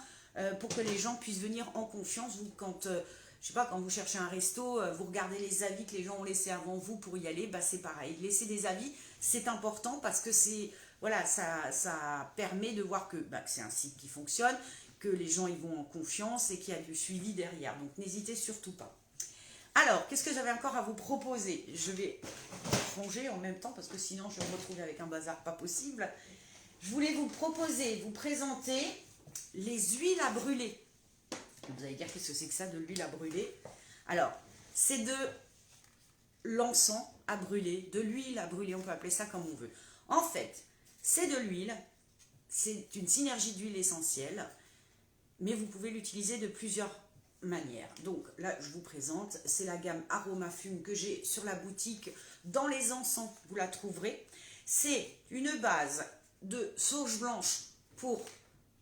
pour que les gens puissent venir en confiance. Vous, quand, je sais pas, quand vous cherchez un resto, vous regardez les avis que les gens ont laissés avant vous pour y aller, bah c'est pareil. Laisser des avis, c'est important parce que c'est, voilà, ça permet de voir que c'est un site qui fonctionne, que les gens y vont en confiance et qu'il y a du suivi derrière. Donc n'hésitez surtout pas. Alors, qu'est-ce que j'avais encore à vous proposer? Je vais ranger en même temps parce que sinon je vais me retrouver avec un bazar pas possible. Je voulais vous proposer, vous présenter les huiles à brûler. Vous allez dire qu'est-ce que c'est que ça, de l'huile à brûler? Alors, c'est de l'encens à brûler, de l'huile à brûler, on peut appeler ça comme on veut. En fait, c'est de l'huile, c'est une synergie d'huile essentielle, mais vous pouvez l'utiliser de plusieurs manières. Donc là, je vous présente, c'est la gamme Aroma Fume que j'ai sur la boutique. Dans les encens, vous la trouverez. C'est une base de sauge blanche pour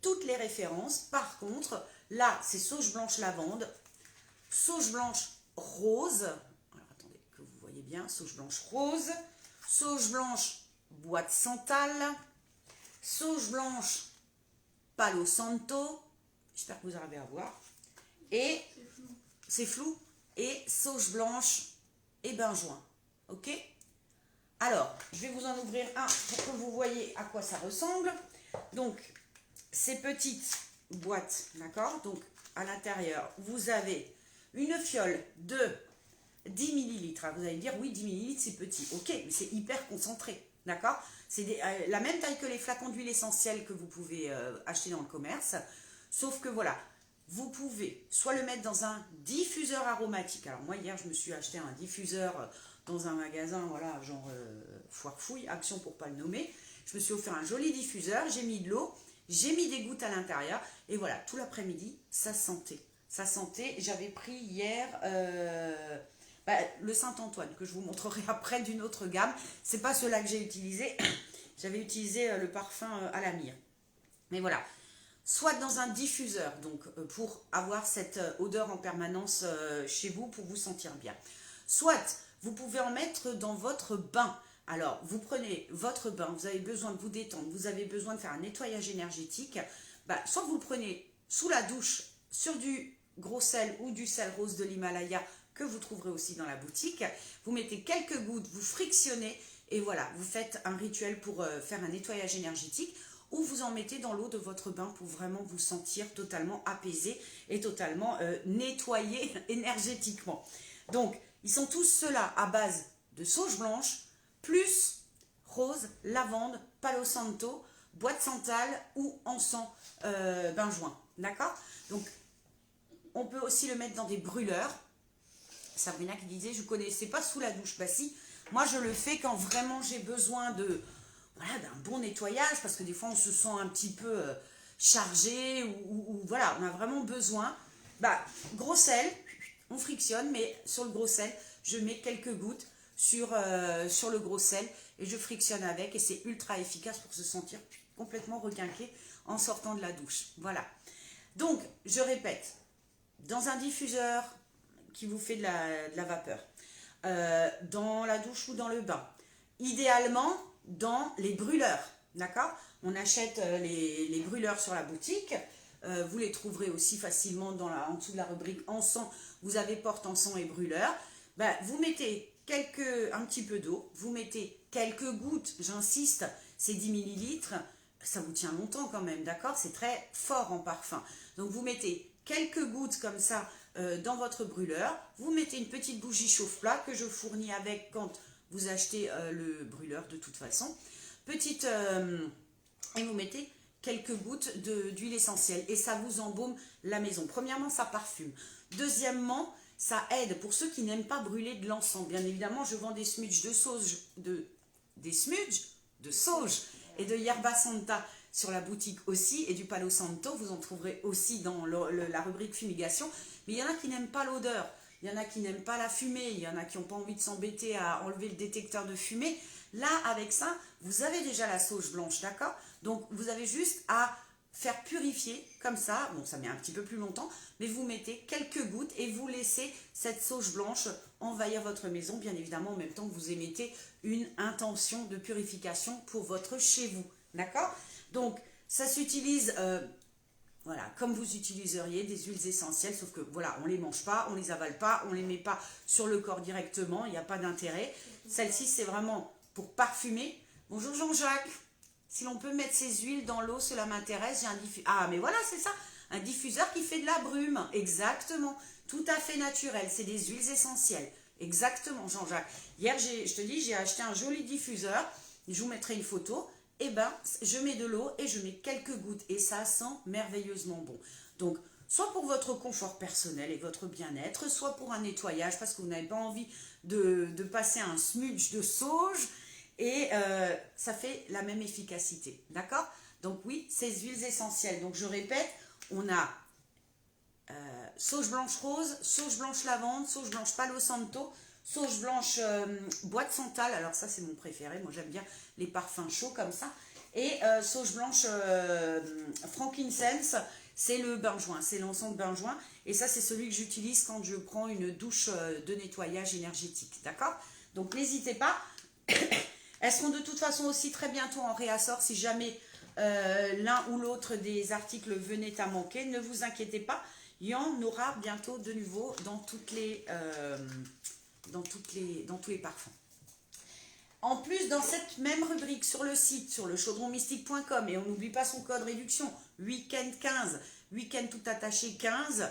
toutes les références. Par contre, là, c'est sauge blanche lavande, sauge blanche rose. Alors, attendez, que vous voyez bien, sauge blanche rose, sauge blanche bois de santal, sauge blanche Palo Santo, j'espère que vous arrivez à voir, et c'est flou, et sauge blanche et benjoin, ok? Alors, je vais vous en ouvrir un pour que vous voyez à quoi ça ressemble. Donc, ces petites boîtes, d'accord? Donc, à l'intérieur, vous avez une fiole de 10 millilitres. Vous allez dire, oui, 10 millilitres, c'est petit. Ok, mais c'est hyper concentré, d'accord? C'est la même taille que les flacons d'huile essentielle que vous pouvez acheter dans le commerce. Sauf que voilà, vous pouvez soit le mettre dans un diffuseur aromatique. Alors moi, hier, je me suis acheté un diffuseur dans un magasin, voilà, genre foire fouille, Action pour pas le nommer. Je me suis offert un joli diffuseur, j'ai mis de l'eau, j'ai mis des gouttes à l'intérieur. Et voilà, tout l'après-midi, ça sentait. Ça sentait. J'avais pris hier... le Saint-Antoine, que je vous montrerai après d'une autre gamme. C'est pas cela que j'ai utilisé. J'avais utilisé le parfum à la myrrhe. Mais voilà. Soit dans un diffuseur, donc pour avoir cette odeur en permanence chez vous, pour vous sentir bien. Soit vous pouvez en mettre dans votre bain. Alors, vous prenez votre bain, vous avez besoin de vous détendre, vous avez besoin de faire un nettoyage énergétique. Soit vous le prenez sous la douche, sur du gros sel ou du sel rose de l'Himalaya, que vous trouverez aussi dans la boutique. Vous mettez quelques gouttes, vous frictionnez et voilà, vous faites un rituel pour faire un nettoyage énergétique ou vous en mettez dans l'eau de votre bain pour vraiment vous sentir totalement apaisé et totalement nettoyé énergétiquement. Donc, ils sont tous ceux-là à base de sauge blanche, plus rose, lavande, palo santo, bois de santal ou encens benjoin. D'accord? Donc, on peut aussi le mettre dans des brûleurs. Sabrina qui disait, je ne connaissais pas sous la douche. Bah si, moi je le fais quand vraiment j'ai besoin de, voilà, d'un bon nettoyage, parce que des fois on se sent un petit peu chargé, ou voilà, on a vraiment besoin. Gros sel, on frictionne, mais sur le gros sel, je mets quelques gouttes sur le gros sel, et je frictionne avec, et c'est ultra efficace pour se sentir complètement requinqué en sortant de la douche. Voilà. Donc, je répète, dans un diffuseur qui vous fait de la vapeur, dans la douche ou dans le bain. Idéalement, dans les brûleurs, d'accord? On achète les brûleurs sur la boutique, vous les trouverez aussi facilement en dessous de la rubrique encens, vous avez porte-encens et brûleur. Vous mettez un petit peu d'eau, vous mettez quelques gouttes, j'insiste, c'est 10 millilitres, ça vous tient longtemps quand même, d'accord? C'est très fort en parfum. Donc vous mettez quelques gouttes comme ça dans votre brûleur, vous mettez une petite bougie chauffe-plat que je fournis avec quand vous achetez le brûleur de toute façon. Et vous mettez quelques gouttes d'huile essentielle et ça vous embaume la maison. Premièrement, ça parfume. Deuxièmement, ça aide pour ceux qui n'aiment pas brûler de l'encens. Bien évidemment, je vends des smudges de sauge, des smudges de sauge et de yerba santa sur la boutique aussi, et du palo santo, vous en trouverez aussi dans la rubrique fumigation. Mais il y en a qui n'aiment pas l'odeur, il y en a qui n'aiment pas la fumée, il y en a qui n'ont pas envie de s'embêter à enlever le détecteur de fumée. Là, avec ça, vous avez déjà la sauge blanche, d'accord? Donc, vous avez juste à faire purifier comme ça. Bon, ça met un petit peu plus longtemps, mais vous mettez quelques gouttes et vous laissez cette sauge blanche envahir votre maison, bien évidemment, en même temps que vous émettez une intention de purification pour votre chez vous, d'accord? Donc, ça s'utilise, voilà, comme vous utiliseriez des huiles essentielles, sauf que, voilà, on ne les mange pas, on ne les avale pas, on ne les met pas sur le corps directement, il n'y a pas d'intérêt. Celle-ci, c'est vraiment pour parfumer. Bonjour Jean-Jacques, si l'on peut mettre ces huiles dans l'eau, cela m'intéresse, j'ai un diffuseur. Ah, mais voilà, c'est ça, un diffuseur qui fait de la brume, exactement, tout à fait naturel, c'est des huiles essentielles, exactement Jean-Jacques. Hier, je te dis, j'ai acheté un joli diffuseur, je vous mettrai une photo. Je mets de l'eau et je mets quelques gouttes et ça sent merveilleusement bon. Donc, soit pour votre confort personnel et votre bien-être, soit pour un nettoyage parce que vous n'avez pas envie de passer un smudge de sauge et ça fait la même efficacité, d'accord? Donc oui, ces huiles essentielles. Donc je répète, on a sauge blanche rose, sauge blanche lavande, sauge blanche palo santo, sauge blanche bois de santal, alors ça c'est mon préféré, moi j'aime bien les parfums chauds comme ça, et sauge blanche frankincense, c'est le benjoin, c'est l'encens de benjoin, et ça c'est celui que j'utilise quand je prends une douche de nettoyage énergétique, d'accord? Donc n'hésitez pas, elles seront de toute façon aussi très bientôt en réassort si jamais l'un ou l'autre des articles venait à manquer, ne vous inquiétez pas, il y en aura bientôt de nouveau dans tous les parfums. En plus, dans cette même rubrique sur le site, sur le chaudronmystique.com, et on n'oublie pas son code réduction, week-end 15, week-end tout attaché 15,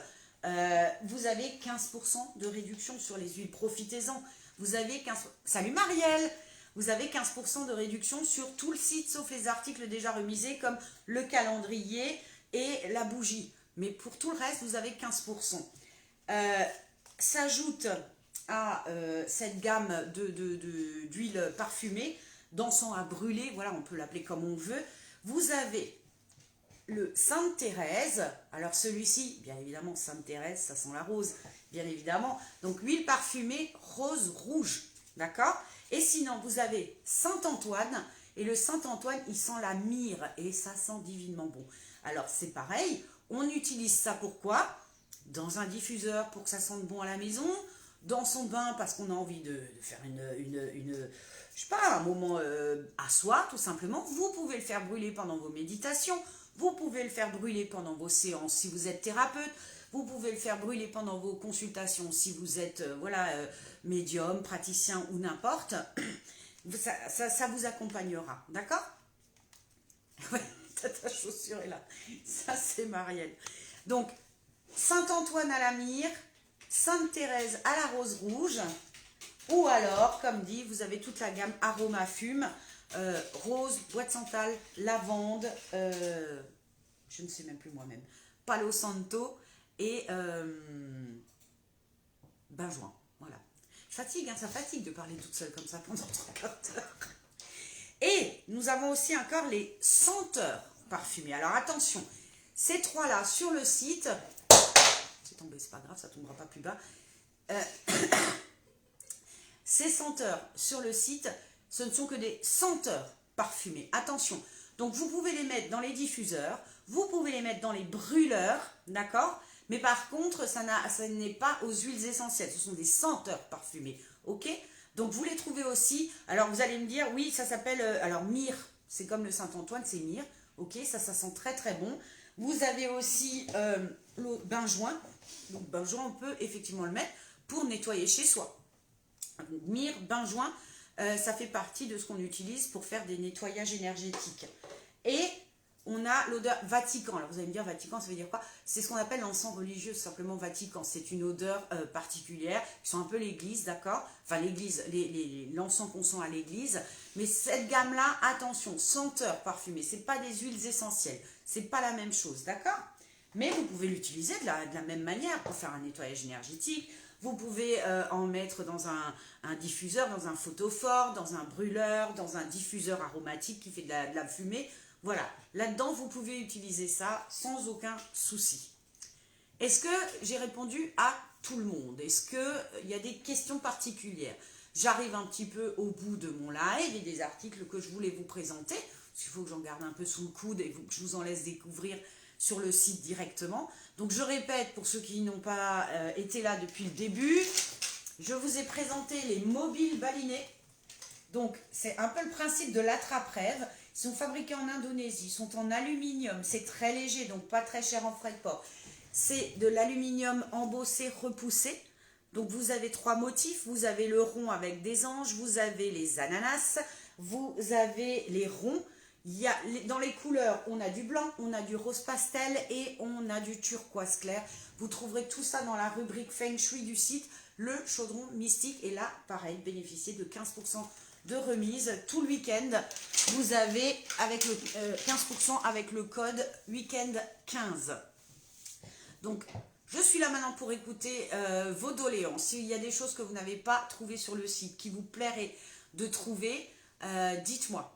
vous avez 15% de réduction sur les huiles. Profitez-en. Vous avez 15%. Salut Marielle! Vous avez 15% de réduction sur tout le site, sauf les articles déjà remisés, comme le calendrier et la bougie. Mais pour tout le reste, vous avez 15%. S'ajoute à cette gamme d'huile parfumée, d'encens à brûler, voilà, on peut l'appeler comme on veut. Vous avez le Sainte Thérèse, alors celui-ci, bien évidemment, Sainte Thérèse, ça sent la rose, bien évidemment. Donc huile parfumée rose rouge, d'accord? Et sinon, vous avez Saint-Antoine, et le Saint-Antoine, il sent la myrrhe, et ça sent divinement bon. Alors c'est pareil, on utilise ça pourquoi? Dans un diffuseur pour que ça sente bon à la maison, dans son bain parce qu'on a envie de faire je sais pas, un moment à soi, tout simplement. Vous pouvez le faire brûler pendant vos méditations, vous pouvez le faire brûler pendant vos séances si vous êtes thérapeute, vous pouvez le faire brûler pendant vos consultations si vous êtes médium, praticien ou n'importe. Ça vous accompagnera, d'accord? Ouais, ta chaussure est là. Ça, c'est Marielle. Donc, Saint-Antoine à la myrrhe, Sainte Thérèse à la rose rouge, ou alors, comme dit, vous avez toute la gamme aroma fume, rose, bois de santal, lavande, je ne sais même plus moi-même, Palo Santo et benjoin. Voilà. Je fatigue, hein, ça fatigue de parler toute seule comme ça pendant 3 heures. Et nous avons aussi encore les senteurs parfumées. Alors attention, ces trois-là sur le site, c'est tombé, c'est pas grave, ça tombera pas plus bas. Ces senteurs sur le site, ce ne sont que des senteurs parfumées. Attention, donc vous pouvez les mettre dans les diffuseurs, vous pouvez les mettre dans les brûleurs, d'accord? Mais par contre, ça n'est pas aux huiles essentielles, ce sont des senteurs parfumées, ok? Donc vous les trouvez aussi, alors vous allez me dire, oui, ça s'appelle, alors myrrhe, c'est comme le Saint-Antoine, c'est myrrhe, ok? Ça sent très très bon. Vous avez aussi le benjoin, donc benjoin, on peut effectivement le mettre pour nettoyer chez soi. Myrrhe, benjoin, ça fait partie de ce qu'on utilise pour faire des nettoyages énergétiques. Et on a l'odeur Vatican. Alors vous allez me dire, Vatican, ça veut dire quoi? C'est ce qu'on appelle l'encens religieux, simplement Vatican. C'est une odeur particulière, qui sont un peu l'église, d'accord? Enfin l'église, l'encens qu'on sent à l'église. Mais cette gamme-là, attention, senteur parfumée, c'est pas des huiles essentielles. C'est pas la même chose, d'accord? Mais vous pouvez l'utiliser de la même manière pour faire un nettoyage énergétique. Vous pouvez en mettre dans un diffuseur, dans un photophore, dans un brûleur, dans un diffuseur aromatique qui fait de la fumée. Voilà, là-dedans, vous pouvez utiliser ça sans aucun souci. Est-ce que j'ai répondu à tout le monde? Est-ce qu'il y a des questions particulières? J'arrive un petit peu au bout de mon live et des articles que je voulais vous présenter. Parce qu'il faut que j'en garde un peu sous le coude et que je vous en laisse découvrir sur le site directement. Donc je répète, pour ceux qui n'ont pas été là depuis le début, je vous ai présenté les mobiles balinés. Donc c'est un peu le principe de l'attrape-rêve. Ils sont fabriqués en Indonésie, ils sont en aluminium, c'est très léger, donc pas très cher en frais de port. C'est de l'aluminium embossé, repoussé. Donc vous avez 3 motifs, vous avez le rond avec des anges, vous avez les ananas, vous avez les ronds. Dans les couleurs, on a du blanc, on a du rose pastel et on a du turquoise clair. Vous trouverez tout ça dans la rubrique Feng Shui du site, le chaudron mystique. Et là, pareil, bénéficiez de 15% de remise tout le week-end. Vous avez avec le 15% avec le code week-end 15. Donc, je suis là maintenant pour écouter vos doléances. S'il y a des choses que vous n'avez pas trouvées sur le site, qui vous plairait de trouver, dites-moi.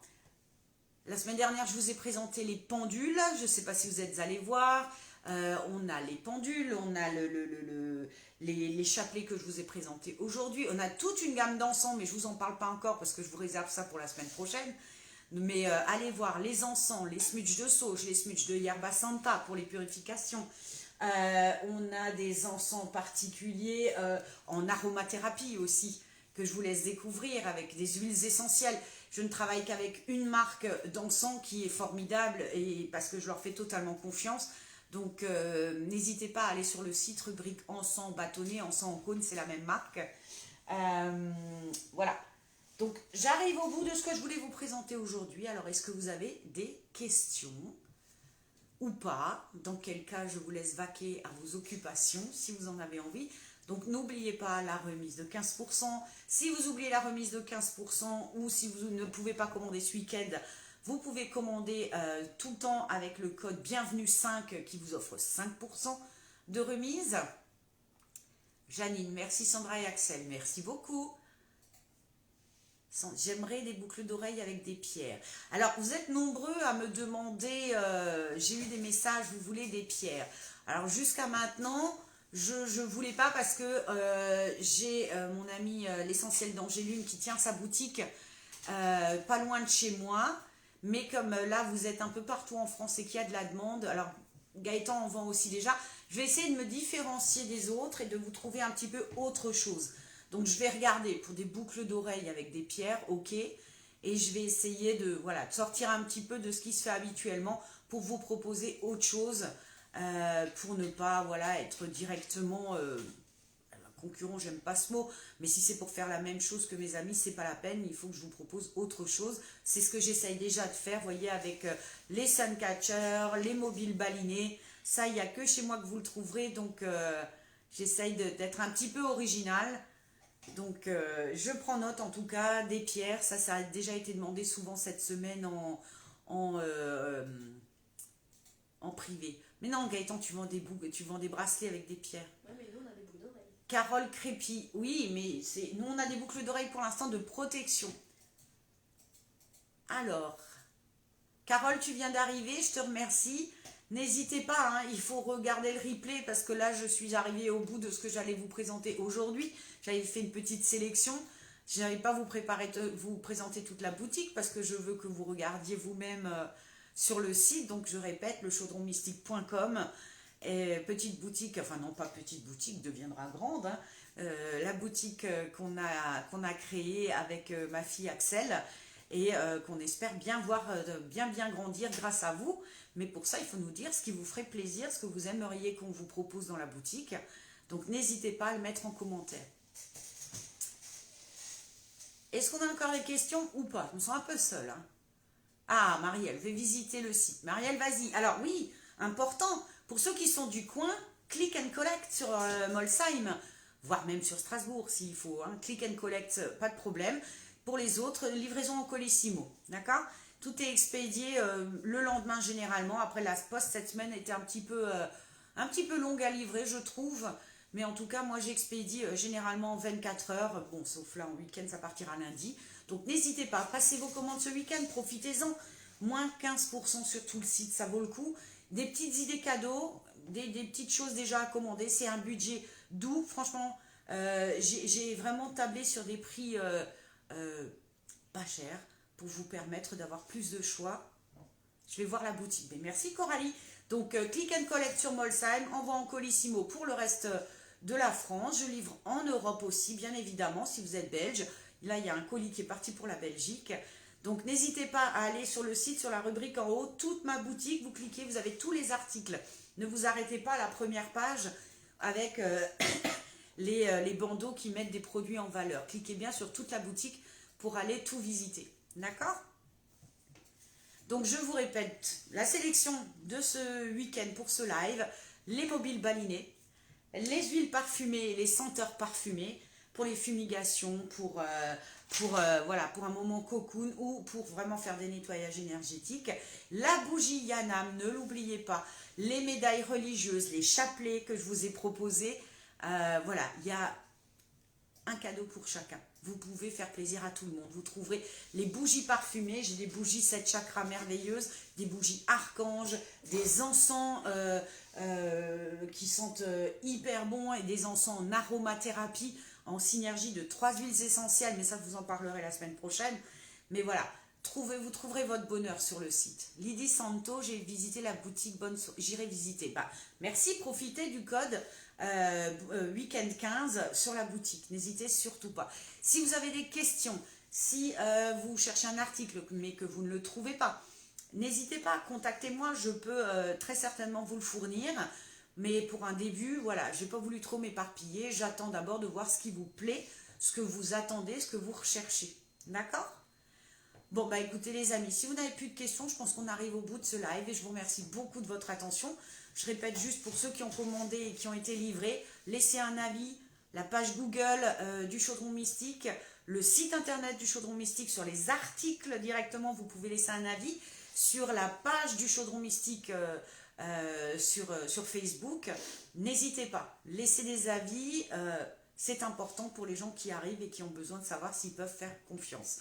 La semaine dernière, je vous ai présenté les pendules. Je ne sais pas si vous êtes allés voir. On a les pendules, on a les chapelets que je vous ai présentés aujourd'hui. On a toute une gamme d'encens, mais je ne vous en parle pas encore parce que je vous réserve ça pour la semaine prochaine. Mais allez voir les encens, les smudges de sauge, les smudges de yerba santa pour les purifications. On a des encens particuliers en aromathérapie aussi, que je vous laisse découvrir avec des huiles essentielles. Je ne travaille qu'avec une marque d'encens qui est formidable et parce que je leur fais totalement confiance. Donc n'hésitez pas à aller sur le site rubrique encens bâtonnet, encens en cône, c'est la même marque. Voilà. Donc j'arrive au bout de ce que je voulais vous présenter aujourd'hui. Alors est-ce que vous avez des questions ou pas? Dans quel cas je vous laisse vaquer à vos occupations si vous en avez envie. Donc n'oubliez pas la remise de 15%. Si vous oubliez la remise de 15% ou si vous ne pouvez pas commander ce week-end, vous pouvez commander tout le temps avec le code bienvenue 5 qui vous offre 5% de remise. Janine, merci Sandra et Axel, merci beaucoup. J'aimerais des boucles d'oreilles avec des pierres. Alors, vous êtes nombreux à me demander, j'ai eu des messages, vous voulez des pierres. Alors, jusqu'à maintenant, je ne voulais pas parce que j'ai mon ami l'essentiel d'Angélune qui tient sa boutique pas loin de chez moi. Mais comme là, vous êtes un peu partout en France et qu'il y a de la demande, alors Gaëtan en vend aussi déjà, je vais essayer de me différencier des autres et de vous trouver un petit peu autre chose. Donc je vais regarder pour des boucles d'oreilles avec des pierres, ok, et je vais essayer de, voilà, de sortir un petit peu de ce qui se fait habituellement pour vous proposer autre chose, pour ne pas, voilà, être directement concurrent, j'aime pas ce mot, mais si c'est pour faire la même chose que mes amis, c'est pas la peine, il faut que je vous propose autre chose. C'est ce que j'essaye déjà de faire, vous voyez, avec les Suncatchers, les mobiles balinés, ça il n'y a que chez moi que vous le trouverez, donc j'essaye d'être un petit peu original. Donc je prends note en tout cas des pierres, ça a déjà été demandé souvent cette semaine en privé. Mais non Gaëtan, tu vends des bracelets avec des pierres. Ouais, mais nous on a des boucles d'oreilles. Carole Crépy, oui, mais nous on a des boucles d'oreilles pour l'instant de protection. Alors, Carole, tu viens d'arriver, je te remercie. N'hésitez pas, hein, il faut regarder le replay parce que là je suis arrivée au bout de ce que j'allais vous présenter aujourd'hui. J'avais fait une petite sélection. Je n'arrive pas à vous présenter toute la boutique parce que je veux que vous regardiez vous-même sur le site. Donc je répète, lechaudronmystique.com. Petite boutique, enfin non pas petite boutique, deviendra grande. Hein. La boutique qu'on a créée avec ma fille Axel et qu'on espère bien voir bien grandir grâce à vous. Mais pour ça, il faut nous dire ce qui vous ferait plaisir, ce que vous aimeriez qu'on vous propose dans la boutique. Donc n'hésitez pas à le mettre en commentaire. Est-ce qu'on a encore des questions ou pas? Je me sens un peu seule. Hein. Ah, Marielle, je vais visiter le site. Marielle, vas-y. Alors oui, important, pour ceux qui sont du coin, click and collect sur Molsheim, voire même sur Strasbourg s'il faut. Hein. Click and collect, pas de problème. Pour les autres, livraison en Colissimo. D'accord? Tout est expédié le lendemain généralement. Après la poste cette semaine était un petit peu longue à livrer, je trouve. Mais en tout cas, moi j'expédie généralement en 24 heures. Bon, sauf là en week-end, ça partira lundi. Donc n'hésitez pas, passez vos commandes ce week-end, profitez-en. Moins 15% sur tout le site, ça vaut le coup. Des petites idées cadeaux, des petites choses déjà à commander. C'est un budget doux. Franchement, j'ai vraiment tablé sur des prix pas chers pour vous permettre d'avoir plus de choix. Je vais voir la boutique. Mais merci Coralie. Donc click and collect sur Molsheim, envoi en Colissimo pour le reste de la France. Je livre en Europe aussi, bien évidemment, si vous êtes belge. Là, il y a un colis qui est parti pour la Belgique. Donc n'hésitez pas à aller sur le site, sur la rubrique en haut, toute ma boutique, vous cliquez, vous avez tous les articles. Ne vous arrêtez pas à la première page avec les bandeaux qui mettent des produits en valeur. Cliquez bien sur toute la boutique pour aller tout visiter. D'accord? Donc je vous répète, la sélection de ce week-end pour ce live, les mobiles balinés, les huiles parfumées, les senteurs parfumées, pour les fumigations, pour un moment cocoon ou pour vraiment faire des nettoyages énergétiques. La bougie Yanam, ne l'oubliez pas, les médailles religieuses, les chapelets que je vous ai proposés. Voilà, il y a un cadeau pour chacun. Vous pouvez faire plaisir à tout le monde. Vous trouverez les bougies parfumées. J'ai des bougies 7 chakras merveilleuses, des bougies archanges, des encens qui sentent hyper bon et des encens en aromathérapie, en synergie de 3 huiles essentielles. Mais ça, je vous en parlerai la semaine prochaine. Mais voilà, vous trouverez votre bonheur sur le site. Lydie Santo, j'ai visité la boutique j'irai visiter. Merci, profitez du code week-end 15 sur la boutique. N'hésitez surtout pas. Si vous avez des questions, Si vous cherchez un article mais que vous ne le trouvez pas, n'hésitez pas, contactez-moi, je peux très certainement vous le fournir. Mais pour un début, voilà, j'ai pas voulu trop m'éparpiller. J'attends d'abord de voir ce qui vous plaît, ce que vous attendez, ce que vous recherchez. D'accord? Bon, bah écoutez les amis, si vous n'avez plus de questions, je pense qu'on arrive au bout de ce live et je vous remercie beaucoup de votre attention. Je répète juste pour ceux qui ont commandé et qui ont été livrés, laissez un avis, la page Google du Chaudron Mystique, le site internet du Chaudron Mystique, sur les articles directement, vous pouvez laisser un avis, sur la page du Chaudron Mystique sur Facebook. N'hésitez pas, laissez des avis, c'est important pour les gens qui arrivent et qui ont besoin de savoir s'ils peuvent faire confiance.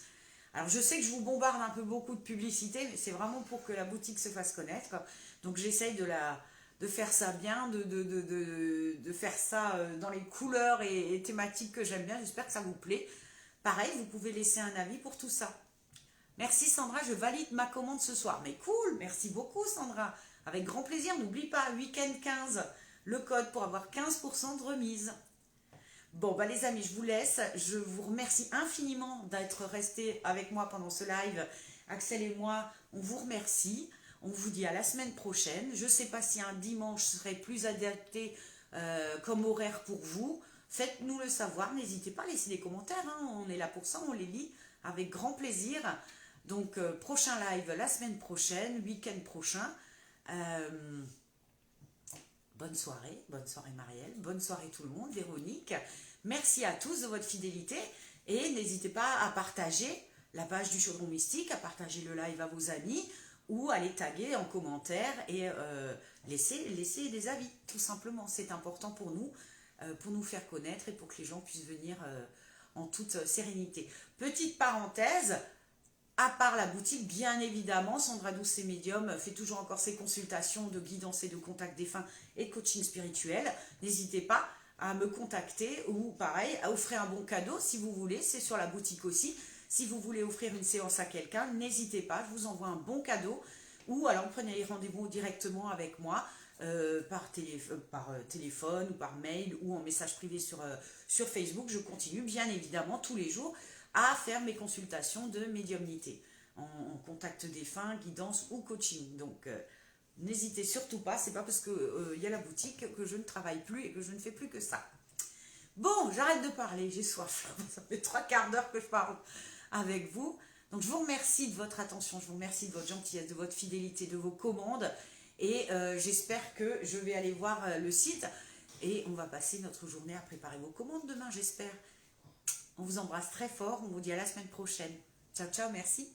Alors je sais que je vous bombarde un peu beaucoup de publicité, mais c'est vraiment pour que la boutique se fasse connaître. Donc j'essaye de faire ça bien, de faire ça dans les couleurs et thématiques que j'aime bien. J'espère que ça vous plaît. Pareil, vous pouvez laisser un avis pour tout ça. Merci Sandra, je valide ma commande ce soir. Mais cool, merci beaucoup Sandra. Avec grand plaisir, n'oublie pas, week-end 15, le code pour avoir 15% de remise. Bon, bah les amis, je vous laisse. Je vous remercie infiniment d'être restés avec moi pendant ce live. Axel et moi, on vous remercie. On vous dit à la semaine prochaine. Je ne sais pas si un dimanche serait plus adapté comme horaire pour vous. Faites-nous le savoir. N'hésitez pas à laisser des commentaires. Hein. On est là pour ça, on les lit avec grand plaisir. Donc, prochain live la semaine prochaine, week-end prochain. Bonne soirée Marielle, bonne soirée tout le monde, Véronique. Merci à tous de votre fidélité et n'hésitez pas à partager la page du Chaudron Mystique, à partager le live à vos amis ou à les taguer en commentaire et laisser des avis, tout simplement. C'est important pour nous faire connaître et pour que les gens puissent venir en toute sérénité. Petite parenthèse, à part la boutique, bien évidemment, Sandra Douce et Médium fait toujours encore ses consultations de guidance et de contact défunt et de coaching spirituel. N'hésitez pas à me contacter ou pareil, à offrir un bon cadeau si vous voulez, c'est sur la boutique aussi. Si vous voulez offrir une séance à quelqu'un, n'hésitez pas, je vous envoie un bon cadeau ou alors prenez rendez-vous directement avec moi par téléphone ou par mail ou en message privé sur Facebook. Je continue bien évidemment tous les jours à faire mes consultations de médiumnité en contact défunt, guidance ou coaching. Donc n'hésitez surtout pas, c'est pas parce que y a la boutique que je ne travaille plus et que je ne fais plus que ça. Bon, j'arrête de parler, j'ai soif. Ça fait 3/4 d'heure que je parle avec vous. Donc je vous remercie de votre attention, je vous remercie de votre gentillesse, de votre fidélité, de vos commandes. Et j'espère que je vais aller voir le site et on va passer notre journée à préparer vos commandes demain, j'espère. On vous embrasse très fort, on vous dit à la semaine prochaine. Ciao, ciao, merci.